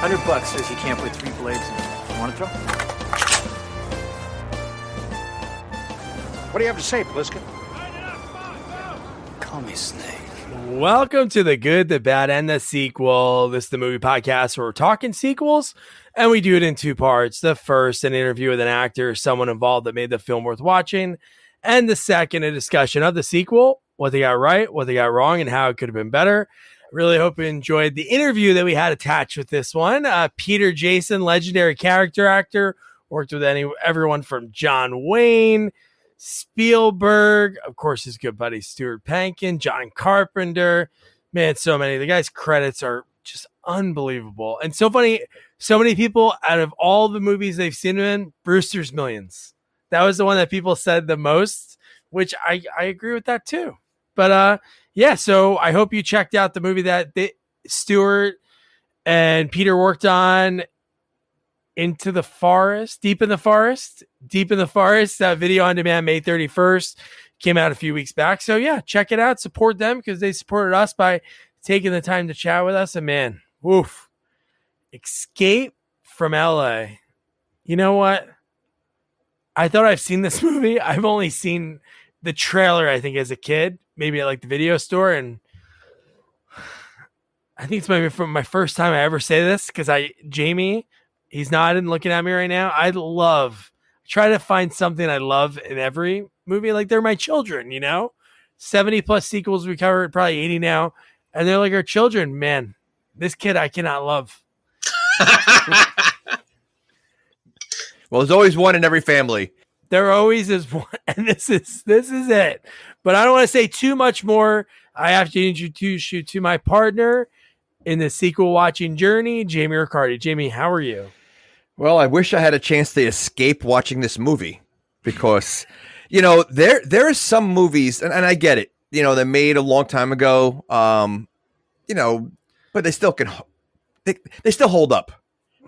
$100 says you can't put 3 blades in. You want to throw? What do you have to say, Pliskin? Call me Snake. Welcome to The Good, the Bad, and the Sequel. This is the movie podcast where we're talking sequels, and we do it in 2 parts. The first, an interview with an actor, someone involved that made the film worth watching, and the second, a discussion of the sequel, what they got right, what they got wrong, and how it could have been better. Really hope you enjoyed the interview that we had attached with this one. Peter Jason, legendary character actor, worked with everyone from John Wayne, Spielberg, of course, his good buddy Stuart Pankin, John Carpenter. Man, so many. The guy's credits are just unbelievable. And so funny, so many people, out of all the movies they've seen him in, Brewster's Millions. That was the one that people said the most, which I agree with that too. But yeah, so I hope you checked out the movie that Stuart and Peter worked on, Deep in the Forest. That video on demand, May 31st, came out a few weeks back. So yeah, check it out. Support them because they supported us by taking the time to chat with us. And man, woof, Escape from L.A. You know what? I thought I've seen this movie. I've only seen the trailer, I think, as a kid, maybe at like the video store. And I think it's maybe from my first time I ever say this because Jamie, he's nodding, looking at me right now. I try to find something I love in every movie. Like they're my children, you know, 70 plus sequels we covered, probably 80 now. And they're like our children, man. This kid I cannot love. Well, there's always one in every family. There always is one, and this is it. But I don't want to say too much more. I have to introduce you to my partner in the sequel watching journey, Jamie Riccardi. Jamie, how are you? Well, I wish I had a chance to escape watching this movie because, you know, there are some movies, and I get it, you know, they're made a long time ago, you know, but they still they still hold up.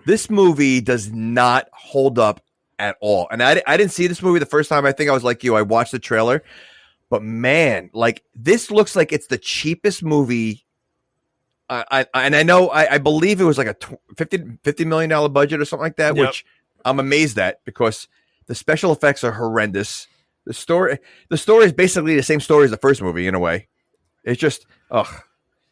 This movie does not hold up at all. And I didn't see this movie the first time. I think I was like you. I watched the trailer. But man, like this looks like it's the cheapest movie. I believe it was like a $50 million budget or something like that, yep. Which I'm amazed at because the special effects are horrendous. The story is basically the same story as the first movie in a way. It's just,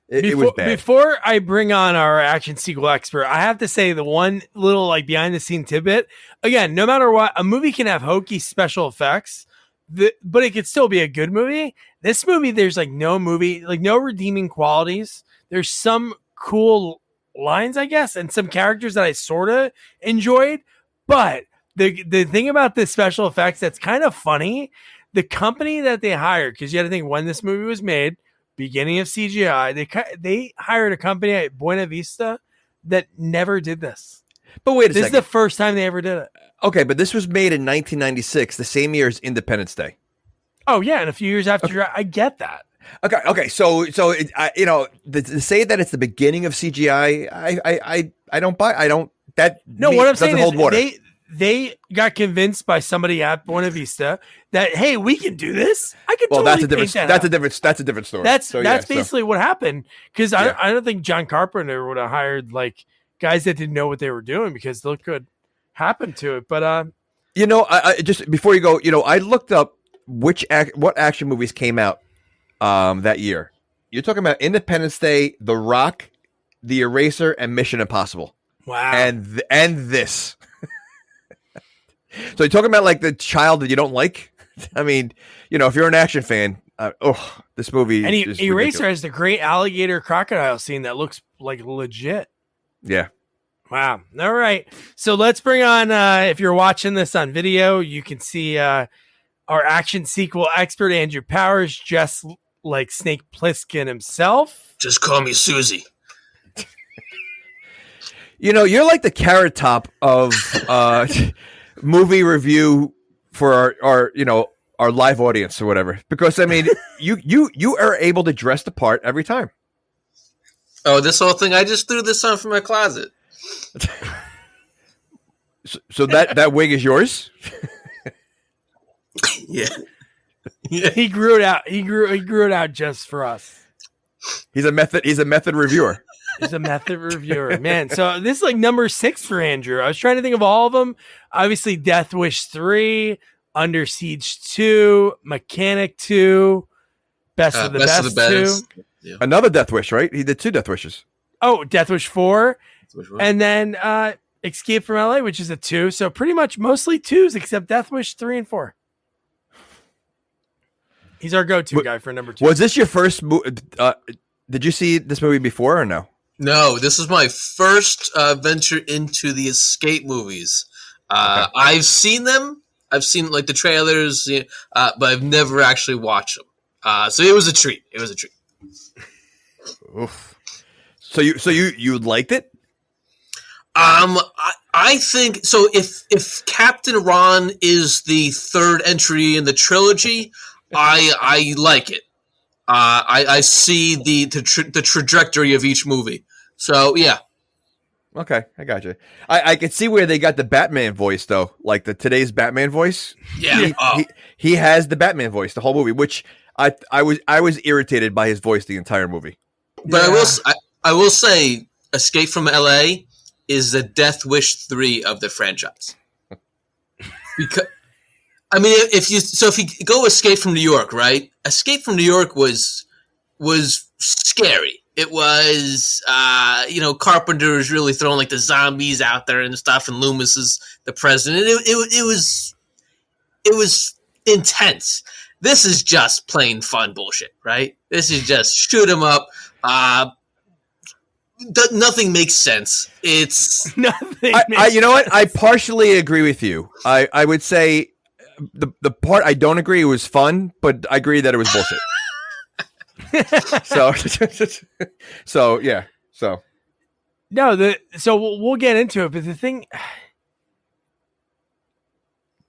it was bad. Before I bring on our action sequel expert, I have to say the one little like behind the scene tidbit. Again, no matter what, a movie can have hokey special effects, but it could still be a good movie. This movie, there's like no redeeming qualities. There's some cool lines, I guess, and some characters that I sort of enjoyed. But the thing about the special effects that's kind of funny, the company that they hired, because you had to think when this movie was made, beginning of CGI, they hired a company at Buena Vista that never did this. But wait a second. This is the first time they ever did it. Okay, but this was made in 1996, the same year as Independence Day. Oh, yeah, and a few years after, I get that. Okay. So you know, to say that it's the beginning of CGI, I don't buy. I don't. That no. What I'm saying hold is water. They got convinced by somebody at Buena Vista that hey, we can do this. I can. Well, totally that's a different story. That's basically what happened because Yeah. I don't think John Carpenter would have hired like guys that didn't know what they were doing because look what happened to it. But you know, I just before you go, you know, I looked up what action movies came out that year. You're talking about Independence Day, The Rock, The Eraser, and Mission Impossible. wow, And this. So you're talking about like the child that you don't like? I mean, you know, if you're an action fan, this movie. and is Eraser ridiculous. has the great alligator crocodile scene that looks like legit. Yeah. Wow. All right. So let's bring on, if you're watching this on video, you can see our action sequel expert, Andrew Powers, just like Snake Plissken himself. Just call me Susie. You know, you're like the Carrot Top of movie review for our you know, our live audience or whatever. Because I mean, you are able to dress the part every time. Oh, this whole thing, I just threw this on from my closet. So that wig is yours? Yeah. He grew it out. He grew it out just for us. He's a method reviewer. He's a method reviewer, man. So this is like number 6 for Andrew. I was trying to think of all of them. Obviously, Death Wish 3, Under Siege 2, Mechanic 2, Best of the Best 2. Yeah. Another Death Wish, right? He did 2 Death Wishes. Oh, Death Wish 4. And then Escape from LA, which is a 2. So pretty much mostly 2s except Death Wish 3 and 4. He's our go-to guy for number 2. Was this your first movie? Did you see this movie before or no? No, this is my first venture into the escape movies. Okay. I've seen them. I've seen like the trailers, but I've never actually watched them. So it was a treat. It was a treat. Oof. So you liked it? I think so. If Captain Ron is the third entry in the trilogy, I like it. I see the trajectory of each movie. So yeah. Okay, I got you. I can see where they got the Batman voice though, like today's Batman voice. Yeah, he has the Batman voice the whole movie, which I was irritated by his voice the entire movie. But yeah. I will say, Escape from L.A. is the Death Wish 3 of the franchise. Because I mean, if you go Escape from New York, right? Escape from New York was scary. It was, Carpenter was really throwing like the zombies out there and stuff, and Loomis is the president. It was intense. This is just plain fun bullshit, right? This is just shoot 'em up. Nothing makes sense. It's nothing. You know what? I partially agree with you. I would say the part I don't agree was fun, but I agree that it was bullshit. So yeah. So no, so we'll get into it, but the thing,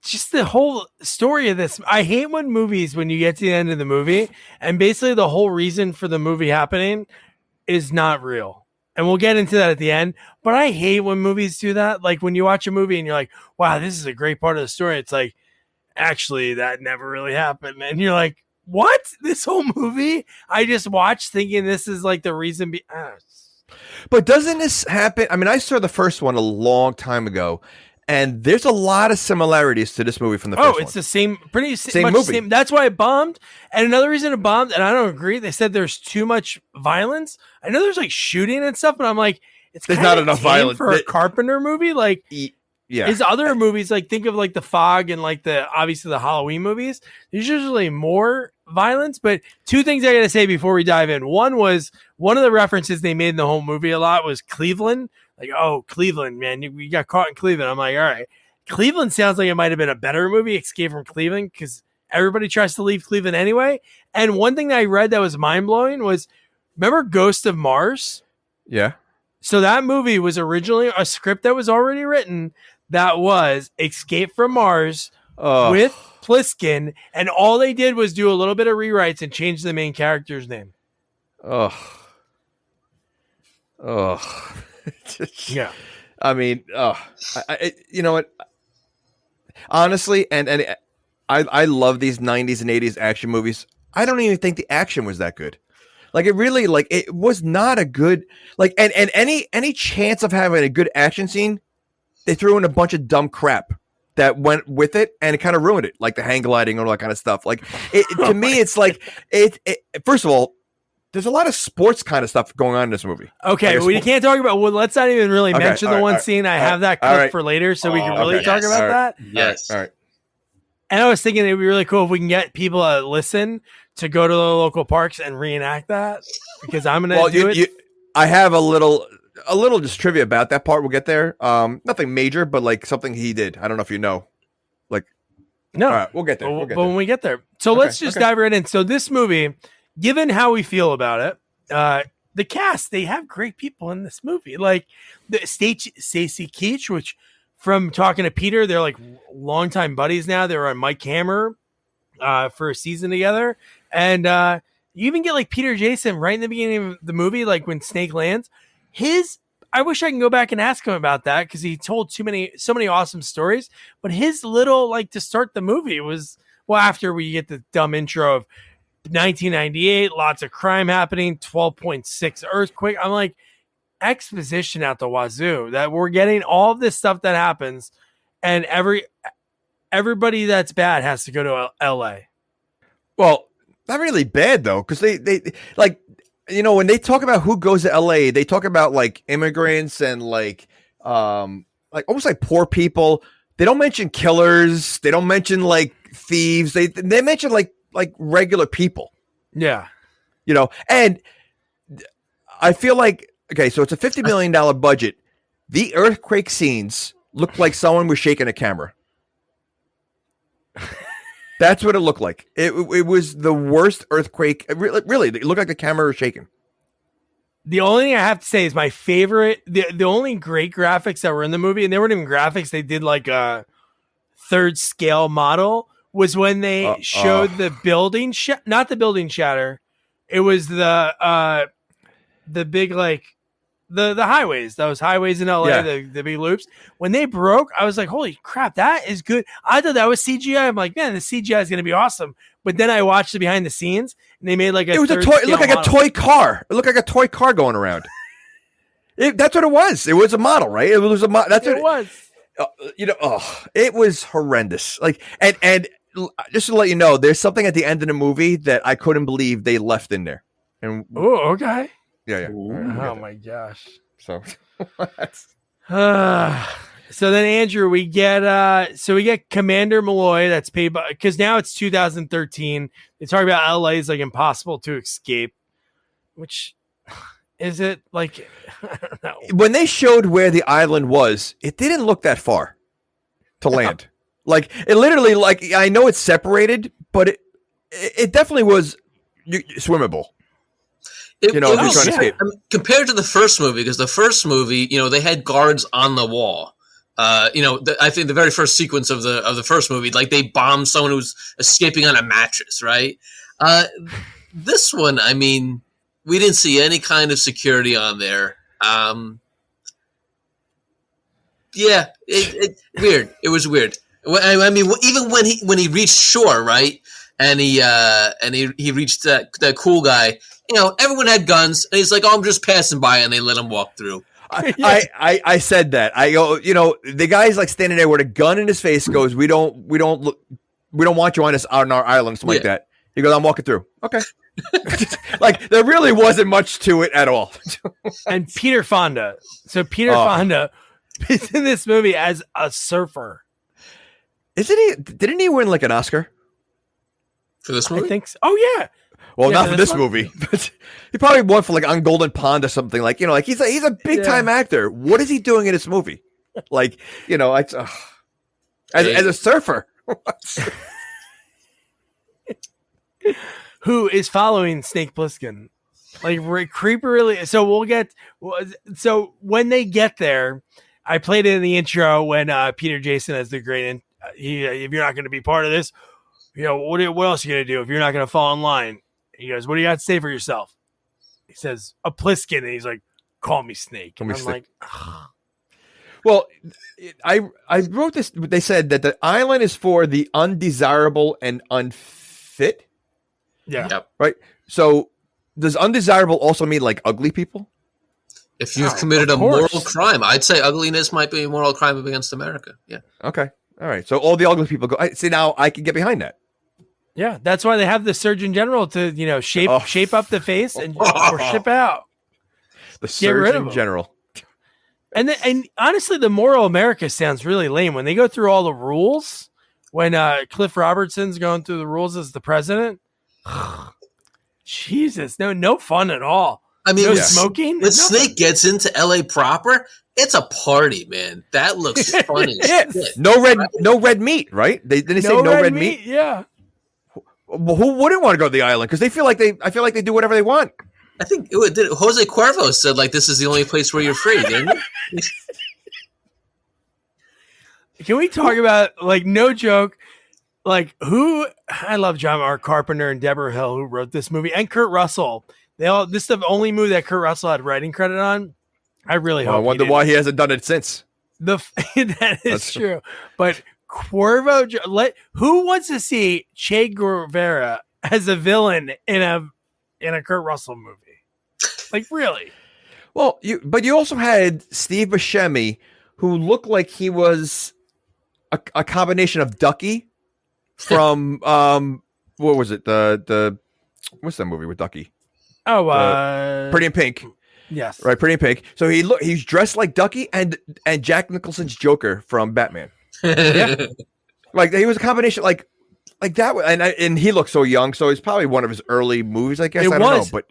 just the whole story of this, I hate when you get to the end of the movie and basically the whole reason for the movie happening is not real. And we'll get into that at the end, but I hate when movies do that. Like when you watch a movie and you're like, wow, this is a great part of the story. It's like, actually, that never really happened. And you're like, what? This whole movie I just watched thinking this is like the reason. But doesn't this happen? I mean, I saw the first one a long time ago, and there's a lot of similarities to this movie from the first one. Oh, it's the same, pretty same much movie. Same. That's why it bombed. And another reason it bombed, and I don't agree, they said there's too much violence. I know there's like shooting and stuff, but I'm like, there's not enough violence for a Carpenter movie. Like, yeah, his other movies, like think of like The Fog and like obviously the Halloween movies. There's usually more violence, but 2 things I gotta say before we dive in. One was one of the references they made in the whole movie a lot was Cleveland. Like, oh, Cleveland, man, we got caught in Cleveland. I'm like, all right, Cleveland sounds like it might have been a better movie, Escape from Cleveland, because everybody tries to leave Cleveland anyway. And one thing that I read that was mind blowing was, remember Ghost of Mars? Yeah. So that movie was originally a script that was already written. That was Escape from Mars with Pliskin, and all they did was do a little bit of rewrites and change the main character's name. Oh. Yeah. I mean, you know what? Honestly, and I love these 90s and 80s action movies. I don't even think the action was that good. Like, it really, like, it was not a good, like, and any chance of having a good action scene, they threw in a bunch of dumb crap that went with it, and it kind of ruined it, like the hang gliding and all that kind of stuff. Like, to me, it's like, first of all, there's a lot of sports kind of stuff going on in this movie. Okay, like we can't talk about, let's not even really mention the one scene. I have that clip for later, so we can really talk about that. Yes. All right. And I was thinking it'd be really cool if we can get people to listen to go to the local parks and reenact that, because I'm going to do it. I have a little just trivia about that part. We'll get there. Nothing major, but like something he did. I don't know if you know. Like, no, all right, we'll get there. But when we get there, so let's just dive right in. So this movie, given how we feel about it, the cast, they have great people in this movie. Like the Stacey Keach, which from talking to Peter, they're like longtime buddies now. They were on Mike Hammer for a season together, and you even get like Peter Jason right in the beginning of the movie, like when Snake lands. I wish I can go back and ask him about that, because he told so many awesome stories. But his little, like, to start the movie was, well, after we get the dumb intro of 1998, lots of crime happening, 12.6 earthquake. I'm like, exposition out the wazoo that we're getting all of this stuff that happens, and everybody that's bad has to go to L.A. Well, not really bad though, because they like, you know, when they talk about who goes to LA, they talk about like immigrants and like almost like poor people. They don't mention killers. They don't mention like thieves. They mention like regular people. Yeah, you know, and I feel like, okay, so it's a $50 million budget. The earthquake scenes look like someone was shaking a camera. That's what it looked like. It was the worst earthquake. Really, it looked like the camera was shaking. The only thing I have to say is my favorite, the only great graphics that were in the movie, and they weren't even graphics, they did like a third scale model, was when they showed the building, not the building shatter. It was the big, like, the highways, those highways in LA, the big loops. When they broke, I was like, holy crap, that is good. I thought that was CGI. I'm like, man, the CGI is going to be awesome. But then I watched the behind the scenes, and they made like it looked like a toy car. It looked like a toy car going around. That's what it was. It was a model, right? It was a model. That's what it was. It was horrendous. Like, and just to let you know, there's something at the end of the movie that I couldn't believe they left in there. And okay. Yeah. Oh my gosh. So so then Andrew, we get Commander Malloy, that's paid by, because now it's 2013. They talk about LA is like impossible to escape, which is it like, I don't know. When they showed where the island was, it didn't look that far to land. Like it literally, like, I know it's separated, but it definitely was swimmable. Compared to the first movie, because the first movie, they had guards on the wall. I think the very first sequence of the first movie, like they bombed someone who was escaping on a mattress, right? This one, I mean, we didn't see any kind of security on there. Weird. It was weird. I mean, even when he reached shore, right, and he reached that cool guy. Everyone had guns, and he's like, "Oh, I'm just passing by," and they let him walk through. I said that. I go, the guy's like standing there with a gun in his face. Goes, we don't want you on our island, something like that. He goes, I'm walking through. Okay. Like there really wasn't much to it at all. And Peter Fonda. So Peter Fonda is in this movie as a surfer. Isn't he? Didn't he win like an Oscar for this movie? I think so. Oh yeah. Well, not for this movie, but he probably won for like on Golden Pond or something. Like, like he's a big time actor. What is he doing in this movie? Like, as a surfer, who is following Snake Plissken, like creeper really. So so when they get there, I played it in the intro when Peter Jason has the great. If you're not going to be part of this, what else are you going to do if you're not going to fall in line? He goes, what do you got to say for yourself? He says, a Pliskin. And he's like, call me Snake. And I'm like, ugh. Well, I wrote this. They said that the island is for the undesirable and unfit. Yeah. Yep. Right. So does undesirable also mean like ugly people? If you've committed a moral crime, I'd say ugliness might be a moral crime against America. Yeah. Okay. All right. So all the ugly people go. See, now I can get behind that. Yeah, that's why they have the Surgeon General to shape up the face and or ship out. The Surgeon General. And honestly, the moral America sounds really lame when they go through all the rules. When Cliff Robertson's going through the rules as the president, Jesus, no fun at all. I mean, no smoking. When Snake gets into LA proper, it's a party, man. That looks funny. No red meat, right? Didn't they say no red meat? Yeah. Well, who wouldn't want to go to the island? Because I feel like they do whatever they want. I think Jose Cuervo said like this is the only place where you're free, didn't he? Can we talk about, like, no joke, like who? I love John R. Carpenter and Deborah Hill, who wrote this movie, and Kurt Russell. This is the only movie that Kurt Russell had writing credit on. I really hope. I wonder why he hasn't done it since. That's true, but. Cuervo, who wants to see Che Guevara as a villain in a Kurt Russell movie? Like, really? Well, but you also had Steve Buscemi, who looked like he was a combination of Ducky from what was it? The what's that movie with Ducky? Oh, Pretty in Pink. Yes. Right, Pretty in Pink. So he's dressed like Ducky and Jack Nicholson's Joker from Batman. Yeah. Like he was a combination like that, and he looked so young. So it's probably one of his early movies, I guess. I don't know, but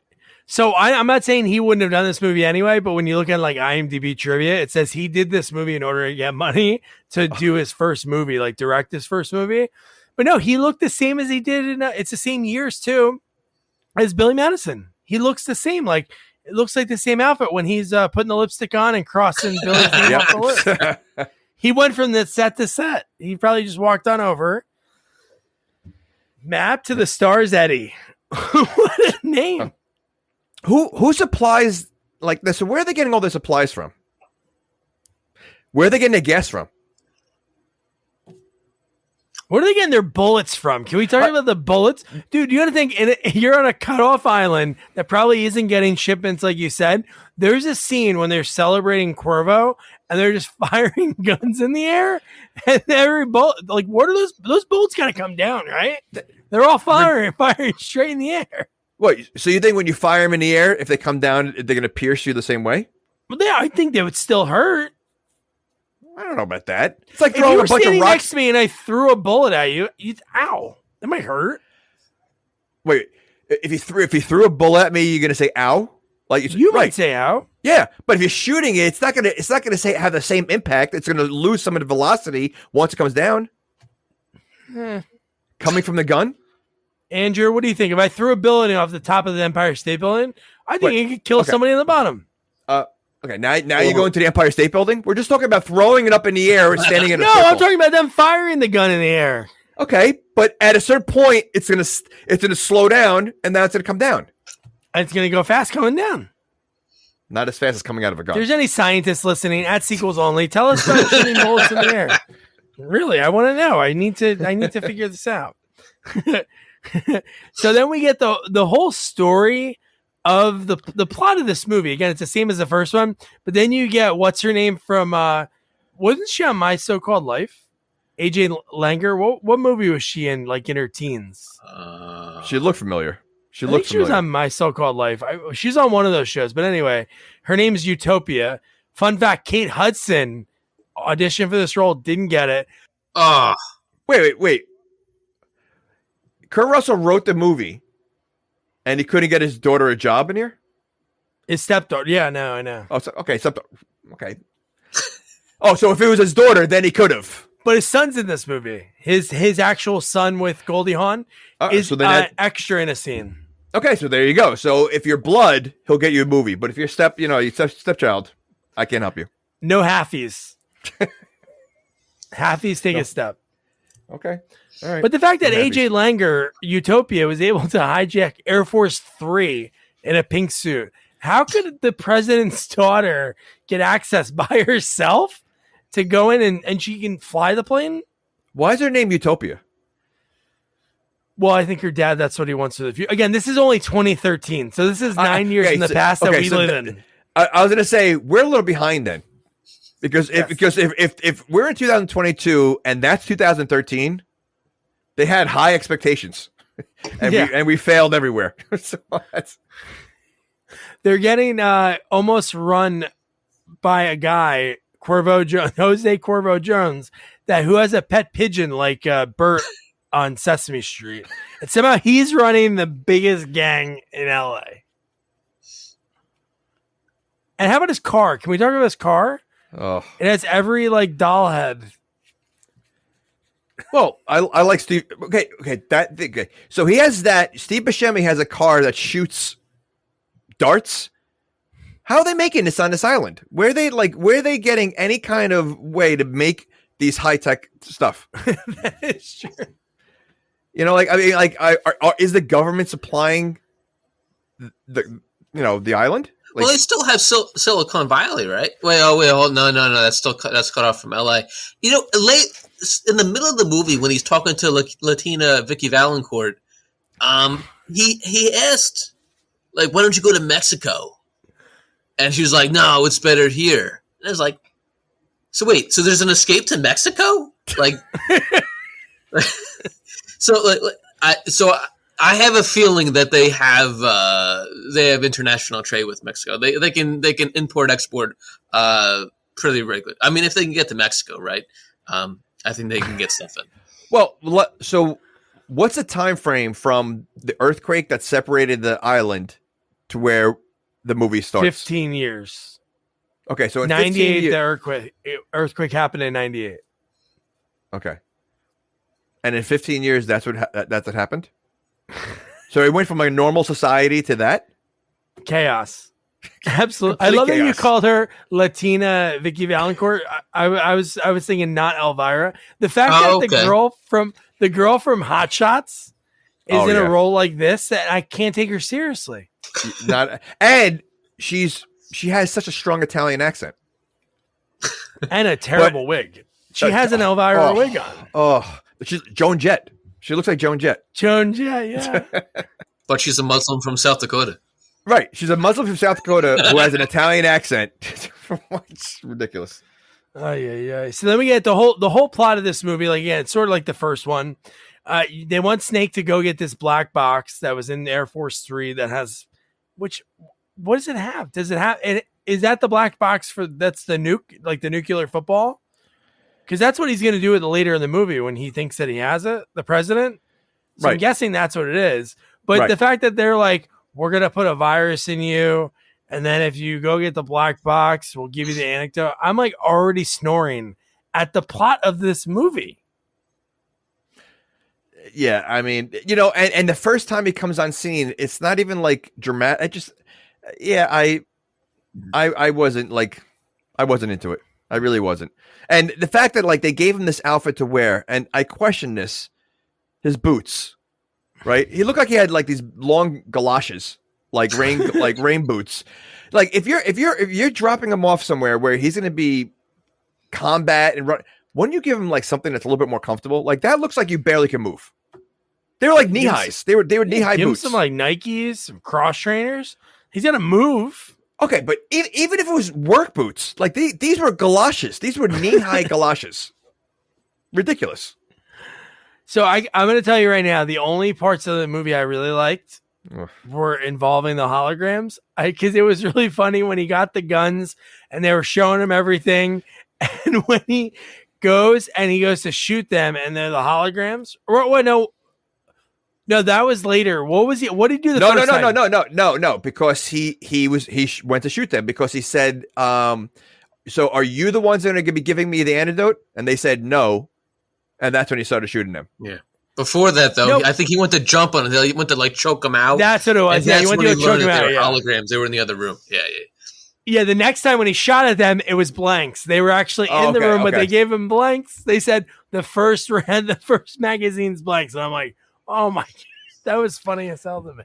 so I'm not saying he wouldn't have done this movie anyway. But when you look at like IMDb trivia, it says he did this movie in order to get money to do his first movie, like direct his first movie. But no, he looked the same as he did in it's the same years too as Billy Madison. He looks the same. Like it looks like the same outfit when he's putting the lipstick on and crossing Billy's name off the list. He went from the set to set. He probably just walked on over. Map to the Stars, Eddie. What a name. Who supplies like this? So where are they getting all their supplies from? Where are they getting their gas from? Where are they getting their bullets from? Can we talk about the bullets? Dude, you got to think, you're on a cutoff island that probably isn't getting shipments like you said. There's a scene when they're celebrating Cuervo and they're just firing guns in the air. And every bullet, like, what are those bullets got to come down, right? They're all firing straight in the air. What? So you think when you fire them in the air, if they come down, they're going to pierce you the same way? Well, I think they would still hurt. I don't know about that. It's like If throwing you were a bunch of standing rocks. next to me and I threw a bullet at you, ow. That might hurt. Wait, if you threw a bullet at me, you're gonna say "ow"? Like You might say ow. Yeah, but if you're shooting it, it's not gonna have the same impact. It's gonna lose some of the velocity once it comes down. Coming from the gun. Andrew, what do you think? If I threw a building off the top of the Empire State Building, I think it could kill somebody in the bottom. Okay, now you go into the Empire State Building. We're just talking about throwing it up in the air and standing in a circle. No, I'm talking about them firing the gun in the air. Okay, but at a certain point, it's gonna slow down, and then it's gonna come down. It's gonna go fast coming down. Not as fast as coming out of a gun. If there's any scientists listening at Sequels Only, tell us about shooting bullets in the air. Really, I want to know. I need to figure this out. So then we get the whole story of the plot of this movie. Again, it's the same as the first one, but then you get what's her name from wasn't she on My So-Called Life? AJ Langer. What movie was she in, like in her teens? She looked familiar. She was on My So-Called Life. She's on one of those shows, but anyway, her name is Utopia. Fun fact, Kate Hudson auditioned for this role, didn't get it. Wait. Kurt Russell wrote the movie and he couldn't get his daughter a job in here? His stepdaughter. Yeah, no, I know. Oh, okay. Okay. Oh, so if it was his daughter, then he could have. But his son's in this movie. His actual son with Goldie Hawn is extra in a scene. Okay, so there you go. So if you're blood, he'll get you a movie. But if you're stepchild, I can't help you. No halfies. Halfies take a step. Okay. All right. But the fact that AJ Langer, Utopia, was able to hijack Air Force 3 in a pink suit, how could the president's daughter get access by herself to go in and she can fly the plane? Why is her name Utopia? Well, I think her dad, that's what he wants for the future. Again, this is only 2013. So this is 9 years in the past that we live in. I was going to say, we're a little behind then. Because if we're in 2022 and that's 2013, they had high expectations. And we failed everywhere. So they're getting almost run by a guy, Jose Cuervo Jones, who has a pet pigeon like Bert on Sesame Street. And somehow he's running the biggest gang in LA. And how about his car? Can we talk about his car? Oh. It has every like doll head. Well, I like Steve. Okay. So he has that. Steve Buscemi has a car that shoots darts. How are they making this on this island? Where are they getting any kind of way to make these high tech stuff? That is true. You know, is the government supplying the island? Well, they still have Silicon Valley, right? No, that's cut off from LA. You know, late in the middle of the movie when he's talking to Latina Vicky Valancourt, he asked, like, why don't you go to Mexico? And she was like, no, it's better here. And I was like, so wait, so there's an escape to Mexico? Like, I have a feeling that they have international trade with Mexico. They can import export pretty regularly. I mean, if they can get to Mexico, right? I think they can get stuff in. Well, so what's the time frame from the earthquake that separated the island to where the movie starts? 15 years. Okay, so in 98, 15 the earthquake happened in 98. Okay. And in 15 years, that's what happened? So it went from a normal society to that? Chaos. Absolutely. Complete I love chaos. that you called her Latina Vicky Valancourt. I was thinking not Elvira. The fact that the girl from Hot Shots is in a role like this, that I can't take her seriously. And she has such a strong Italian accent. And a terrible wig. She has an Elvira wig on. Oh, she's Joan Jett. She looks like Joan Jett. Joan Jett, yeah. But she's a Muslim from South Dakota. Right. She's a Muslim from South Dakota who has an Italian accent. It's ridiculous. Oh, yeah. So then we get the whole plot of this movie. Like, yeah, it's sort of like the first one. They want Snake to go get this black box that was in Air Force 3 that has, what does it have? Does it have, is that the black box that's the nuke, like the nuclear football? Because that's what he's going to do with it later in the movie when he thinks that he has it, the president. So I'm guessing that's what it is. But the fact that they're like, we're going to put a virus in you, and then if you go get the black box, we'll give you the antidote. I'm like already snoring at the plot of this movie. Yeah, I mean, and the first time he comes on scene, it's not even like dramatic. I wasn't into it. I really wasn't. And the fact that like they gave him this outfit to wear, and I question this, his boots, right? He looked like he had like these long galoshes, like rain boots. Like if you're dropping him off somewhere where he's going to be combat and run, wouldn't you give him like something that's a little bit more comfortable? Like that looks like you barely can move. They were like knee highs. They were knee high boots. Some like Nikes, some cross trainers. He's gonna move. Okay, but even if it was work boots, like these were galoshes. These were knee-high galoshes. Ridiculous. So I'm going to tell you right now, the only parts of the movie I really liked were involving the holograms. Because it was really funny when he got the guns and they were showing him everything. And when he goes to shoot them and they're the holograms. No, that was later. What was he? What did he do? No. Because he went to shoot them because he said, "So are you the ones that are going to be giving me the antidote?" And they said no, and that's when he started shooting them. Yeah. Before that, though, I think he went to jump on them. He went to like choke them out. That's what it was. Yeah, he went to choke them out. They were holograms. They were in the other room. Yeah. Yeah, the next time when he shot at them, it was blanks. They were actually in the room, but they gave him blanks. They said the first magazine's blanks, and I'm like, oh my. That was funny as hell to me.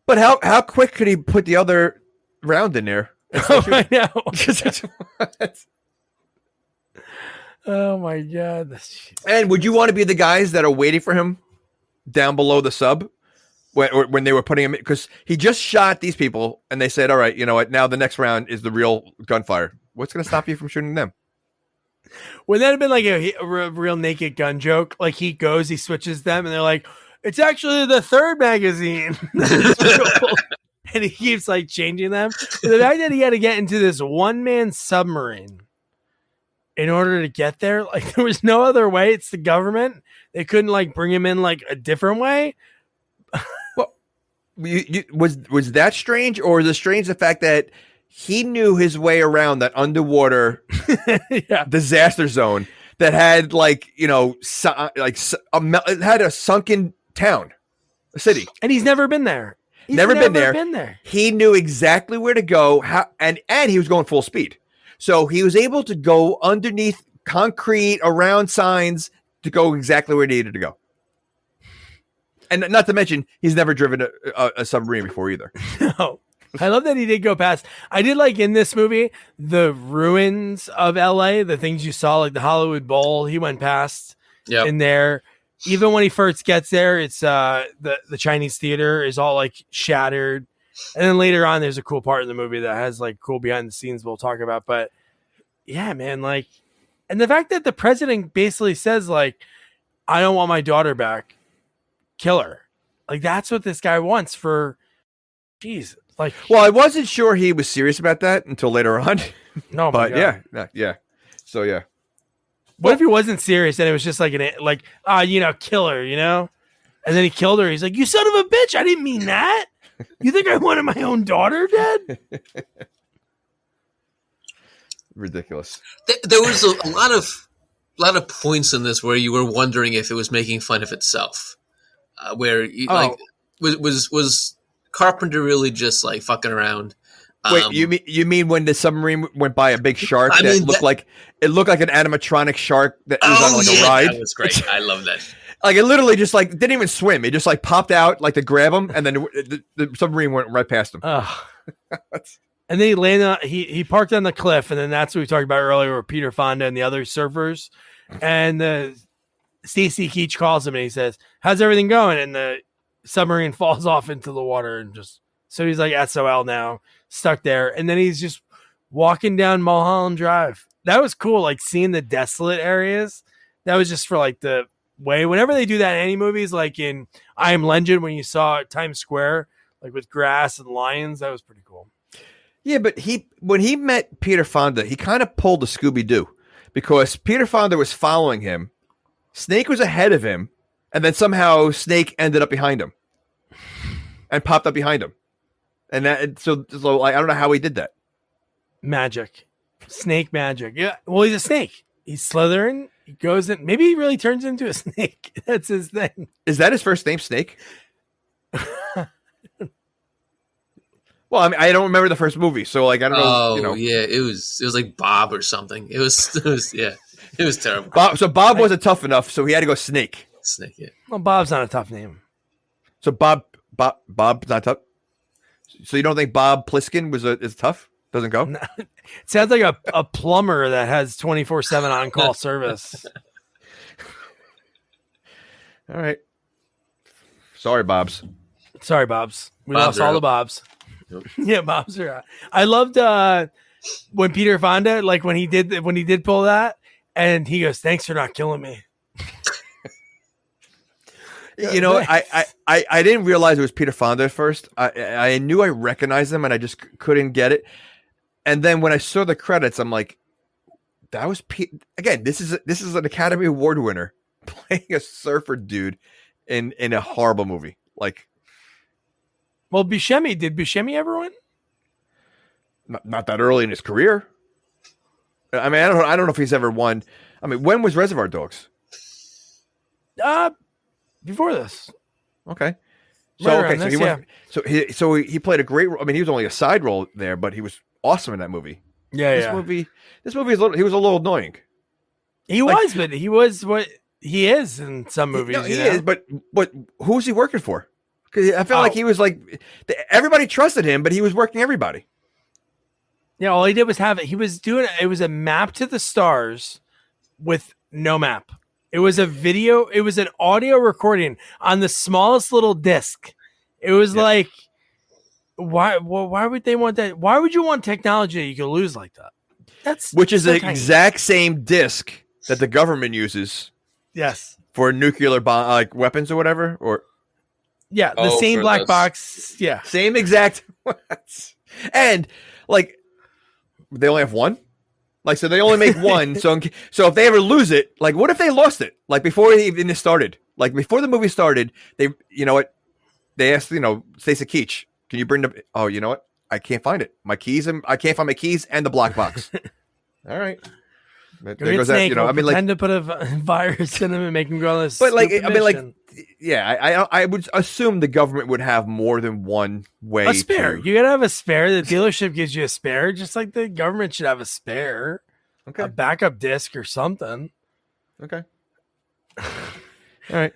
But how quick could he put the other round in there? I know. Oh my god! And would you want to be the guys that are waiting for him down below the sub when they were putting him in? Because he just shot these people, and they said, "All right, you know what? Now the next round is the real gunfire. What's going to stop you from shooting them?" Wouldn't that have been like a real Naked Gun joke? Like he switches them, and they're like, it's actually the third magazine. And he keeps like changing them. But the fact that he had to get into this one-man submarine in order to get there, like there was no other way. It's the government. They couldn't like bring him in like a different way. Well, was that strange, or was it strange the fact that he knew his way around that underwater disaster zone that had like, it had a sunken town, a city, and he's never been there. Never been there. He knew exactly where to go, and he was going full speed, so he was able to go underneath concrete, around signs, to go exactly where he needed to go. And not to mention, he's never driven a submarine before either. No. I love that he did go past. I did like in this movie the ruins of LA, the things you saw, like the Hollywood Bowl. He went past in there. Even when he first gets there, it's the Chinese theater is all like shattered. And then later on, there's a cool part in the movie that has like cool behind the scenes we'll talk about. But yeah, man, like, and the fact that the president basically says like, I don't want my daughter back, kill her. Like, that's what this guy wants for Jesus. Like, well, I wasn't sure he was serious about that until later on. No, but yeah. So yeah. What if he wasn't serious and it was just like kill her, and then he killed her. He's like, you son of a bitch! I didn't mean that. You think I wanted my own daughter dead? Ridiculous. There was a lot of points in this where you were wondering if it was making fun of itself. Was Carpenter really just like fucking around? Wait, you mean when the submarine went by a big shark looked like an animatronic shark that was on like a ride? That was great. I love that. Like it literally just like didn't even swim. It just like popped out like to grab him, and then the submarine went right past him. And then he landed. He parked on the cliff, and then that's what we talked about earlier, with Peter Fonda and the other surfers. And Stacy Keach calls him and he says, "How's everything going?" And the submarine falls off into the water, and so he's like SOL now, stuck there. And then he's just walking down Mulholland Drive. That was cool, like seeing the desolate areas. That was just for like the way. Whenever they do that in any movies, like in I Am Legend, when you saw Times Square, like with grass and lions, that was pretty cool. Yeah, but when he met Peter Fonda, he kind of pulled a Scooby-Doo because Peter Fonda was following him. Snake was ahead of him, and then somehow Snake ended up behind him and popped up behind him. And so I don't know how he did that. Magic. Snake magic. Yeah. Well, he's a snake. He's Slytherin. He goes in. Maybe he really turns into a snake. That's his thing. Is that his first name, Snake? Well, I mean, I don't remember the first movie, so like I don't know. Yeah, it was like Bob or something. It was terrible. Bob wasn't tough enough, so he had to go Snake. Snake, yeah. Well, Bob's not a tough name. So Bob's not tough. So you don't think Bob Pliskin is tough? Doesn't go? No. It sounds like a plumber that has 24/7 on-call service. All right. Sorry, Bobs. We lost all the Bobs. Yep. Yeah, Bobs are out. I loved when Peter Fonda, like when he did pull that, and he goes, "Thanks for not killing me." You know, I didn't realize it was Peter Fonda at first. I knew I recognized him, and I just couldn't get it. And then when I saw the credits, I'm like, "That was again." This is an Academy Award winner playing a surfer dude in a horrible movie. Like, well, Buscemi, did Buscemi ever win? Not that early in his career. I mean, I don't know if he's ever won. I mean, when was Reservoir Dogs? Before this. Okay. So he played a great role. I mean, he was only a side role there, but he was awesome in that movie. This movie he was a little annoying. He was, but he was what he is in some movies. He is, but who's he working for? Because I felt like he was like everybody trusted him, but he was working everybody. Yeah, all he did was it was a map to the stars with no map. It was an audio recording on the smallest little disc. It was like, why would they want that? Why would you want technology that you could lose like that? Which is the exact same disc that the government uses. Yes. For nuclear bomb, like weapons or whatever, or the same black box. Yeah. Same exact ones. And like they only have one. Like, so they only make one. So if they ever lose it, like, what if they lost it? Like before it even started, like before the movie started, they asked, Stacey Keach, can you bring oh, you know what? I can't find it. I can't find my keys and the black box. All right. There goes that, I mean, like, to put a virus in them and make them go on this. But like, I mean, like, yeah, I would assume the government would have more than one way. A spare. You gotta have a spare. The dealership gives you a spare, just like the government should have a spare. Okay. A backup disc or something. Okay. All right.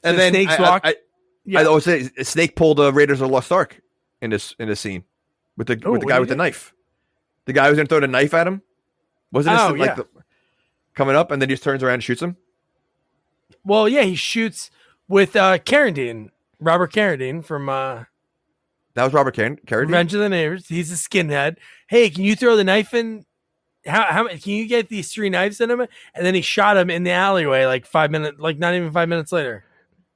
And then Snake's walk. I always say Snake pulled Raiders of the Lost Ark in this scene with the guy with the knife. The guy who's gonna throw the knife at him. Wasn't this coming up and then he just turns around and shoots him? Well, yeah, he shoots with Robert Carradine from That was Robert Carradine. Revenge of the Neighbors. He's a skinhead. Hey, can you throw the knife in? How can you get these 3 knives in him? And then he shot him in the alleyway like 5 minutes, like not even 5 minutes later.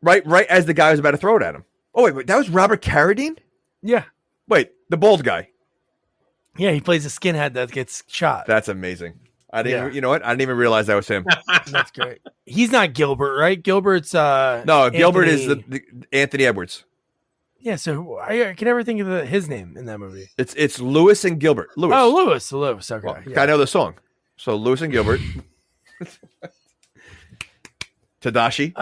Right as the guy was about to throw it at him. Oh wait, that was Robert Carradine? Yeah. Wait, the bald guy. Yeah, he plays a skinhead that gets shot. That's amazing. I didn't. You know what? I didn't even realize that was him. That's great. He's not Gilbert, right? Gilbert's no. Gilbert is the Anthony Edwards. Yeah, so I can never think of his name in that movie. It's Lewis and Gilbert. Lewis. Oh, Lewis. Okay. Well, I know the song. So Lewis and Gilbert. Tadashi.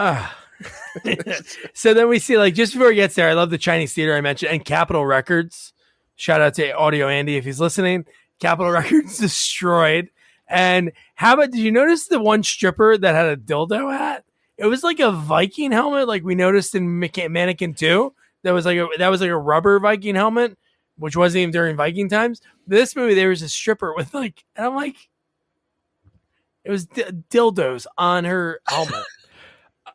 So then we see, like, just before he gets there, I love the Chinese theater I mentioned, and Capitol Records. Shout out to Audio Andy if he's listening. Capitol Records destroyed. And how about, did you notice the one stripper that had a dildo hat? It was like a Viking helmet, like we noticed in Mannequin 2. That was like a rubber Viking helmet, which wasn't even during Viking times. This movie, there was a stripper with like, and I'm like, it was dildos on her helmet.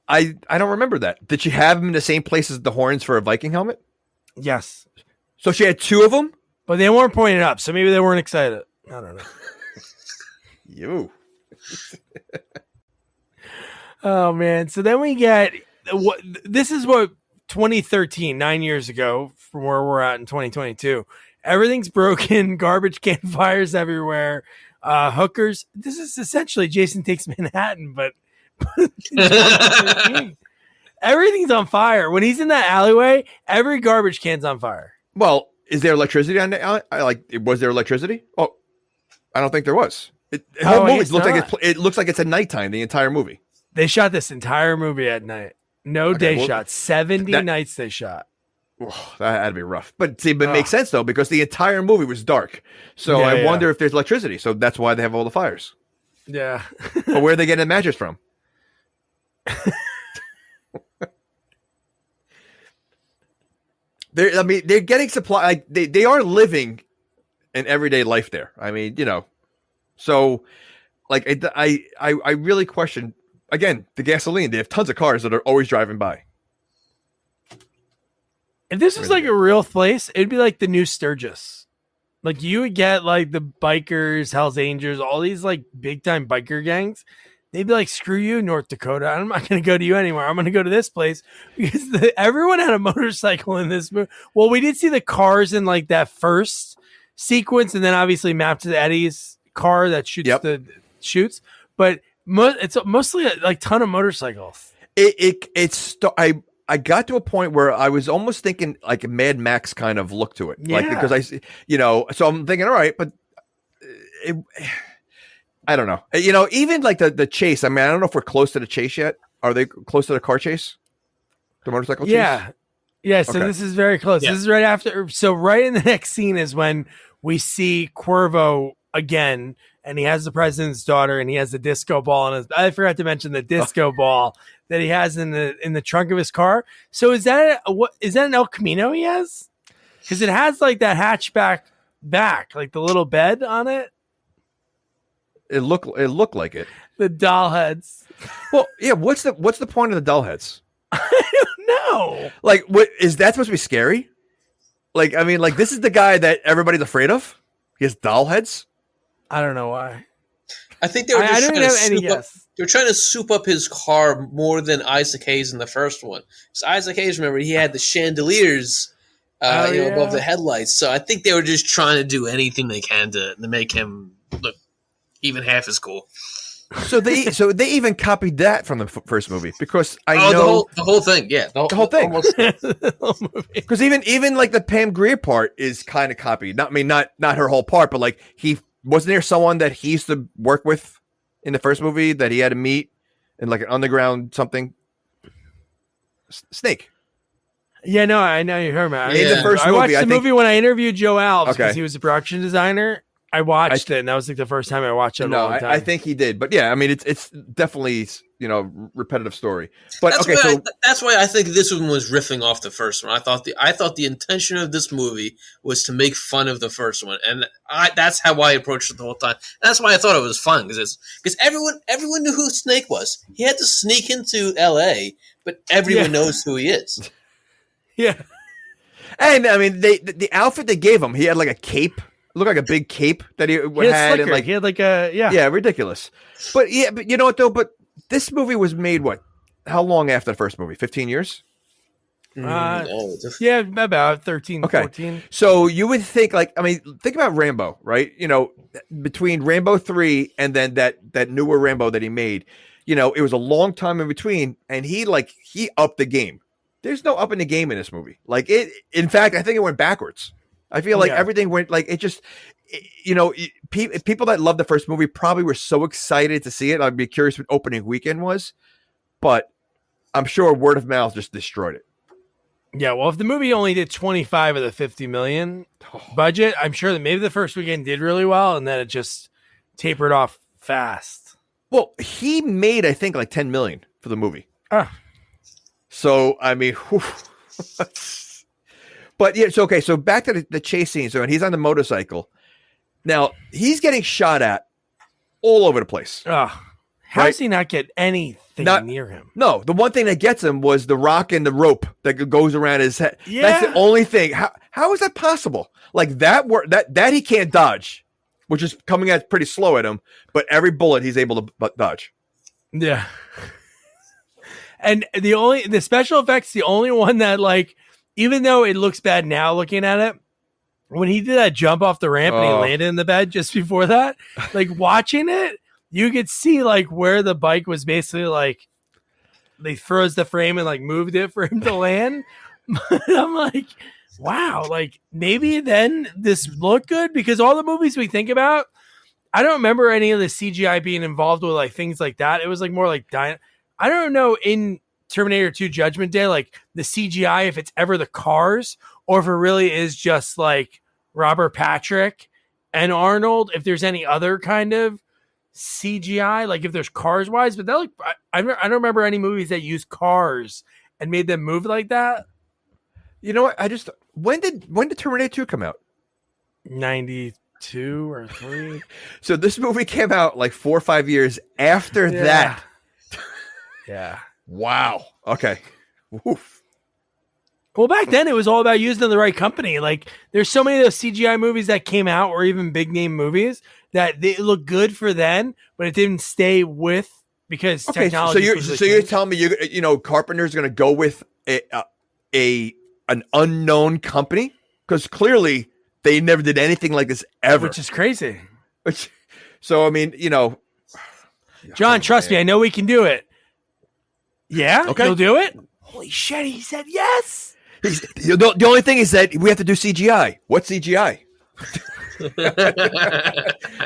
I don't remember that. Did she have them in the same place as the horns for a Viking helmet? Yes. So she had 2 of them? But they weren't pointed up, so maybe they weren't excited. I don't know. You. Oh, man. So then we get, this is what 2013, 9 years ago from where we're at in 2022. Everything's broken, garbage can fires everywhere, hookers. This is essentially Jason Takes Manhattan, but everything's on fire. When he's in that alleyway, every garbage can's on fire. Well, is there electricity on the alley? Was there electricity? Oh, I don't think there was. The whole movie looks like it's at nighttime, the entire movie. They shot this entire movie at night. No day shots. 70 nights they shot. Oh, that had to be rough. But see, it makes sense, though, because the entire movie was dark. So I wonder if there's electricity. So that's why they have all the fires. Yeah. But where are they getting the matches from? They're getting supply. Like they are living an everyday life there. I mean, so like I really question again the gasoline. They have tons of cars that are always driving by. If this was like a real place, it'd be like the new Sturgis. Like you would get like the bikers, Hell's Angels, all these like big time biker gangs. They'd be like, screw you, North Dakota. I'm not going to go to you anymore. I'm going to go to this place because everyone had a motorcycle in this movie. Well, we did see the cars in like that first sequence, and then obviously mapped to Eddie's car that shoots. But it's mostly like ton of motorcycles. I got to a point where I was almost thinking like a Mad Max kind of look to it, like because so I'm thinking, all right, but I don't know. Even like the chase. I mean, I don't know if we're close to the chase yet. Are they close to the car chase? The motorcycle chase? Yeah. So this is very close. Yeah. This is right after. So right in the next scene is when we see Cuervo again, and he has the president's daughter, and he has the disco ball in his. I forgot to mention the disco ball that he has in the trunk of his car. So is that an El Camino he has? Because it has like that hatchback back, like the little bed on it. It looked like it. The doll heads. Well, yeah. What's the point of the doll heads? I don't know. Like, what is that supposed to be scary? Like, I mean, like this is the guy that everybody's afraid of. He has doll heads. I don't know why. I think they were they're trying to soup up his car more than Isaac Hayes in the first one. So Isaac Hayes, remember, he had the chandeliers above the headlights. So I think they were just trying to do anything they can to make him look even half as cool. So they even copied that from the first movie because I know the whole thing. Yeah, the whole thing. The whole movie. Because even like the Pam Grier part is kind of copied. Not her whole part, but like wasn't there someone that he used to work with in the first movie that he had to meet in like an underground something? Snake. Yeah, no, I know you heard me. The first I movie, watched the movie when I interviewed Joe Alves because he was a production designer. I watched it, and that was like the first time I watched it. I think he did, but yeah, I mean, it's definitely repetitive story. But that's why I think this one was riffing off the first one. I thought the intention of this movie was to make fun of the first one, and that's how I approached it the whole time. And that's why I thought it was fun because everyone knew who Snake was. He had to sneak into L.A., but everyone knows who he is. Yeah. And I mean, the outfit they gave him, he had like a cape, looked like a big cape that he had, and like he had like a ridiculous. But you know what though? But this movie was made how long after the first movie? 15 years. Yeah, about 13, okay. 14. So you would think think about Rambo, right? You know, between Rambo 3 and then that newer Rambo that he made, you know, it was a long time in between, and he upped the game. There's no up in the game in this movie. Like in fact, I think it went backwards. I feel like everything went you know, people that loved the first movie probably were so excited to see it. I'd be curious what opening weekend was, but I'm sure word of mouth just destroyed it. Yeah, well, if the movie only did 25 of the 50 million budget, I'm sure that maybe the first weekend did really well, and then it just tapered off fast. Well, he made, I think, like 10 million for the movie. So, I mean, but yeah, so, okay, so back to the chase scene. So, and he's on the motorcycle. Now, he's getting shot at all over the place. How does he not get anything near him? No, the one thing that gets him was the rock and the rope that goes around his head. Yeah. That's the only thing. How is that possible? Like that he can't dodge, which is coming at pretty slow at him, but every bullet he's able to dodge. Yeah. And the special effects, the only one that, like, even though it looks bad now looking at it, when he did that jump off the ramp and he landed in the bed just before that, like, watching it, you could see like where the bike was basically like they froze the frame and like moved it for him to land. I'm like, wow, like maybe then this looked good, because all the movies we think about, I don't remember any of the CGI being involved with like things like that. It was like more like I don't know, in Terminator 2 Judgment Day, like the CGI, if it's ever the cars or if it really is just like Robert Patrick and Arnold, if there's any other kind of CGI, like if there's cars wise, but like I don't remember any movies that use cars and made them move like that. You know what? When did Terminator 2 come out? 92 or 3. So this movie came out like 4 or 5 years after that. Yeah. Wow. Okay. Oof. Well, back then it was all about using the right company. Like there's so many of those CGI movies that came out, or even big name movies, that they look good for then, but it didn't stay with because technology. So you're telling me you know Carpenter's going to go with an unknown company, because clearly they never did anything like this ever, which is crazy. So I mean, you know, John, trust me, I know we can do it. Yeah, okay, you'll do it. Holy shit, he said yes. The only thing is that we have to do CGI. What CGI?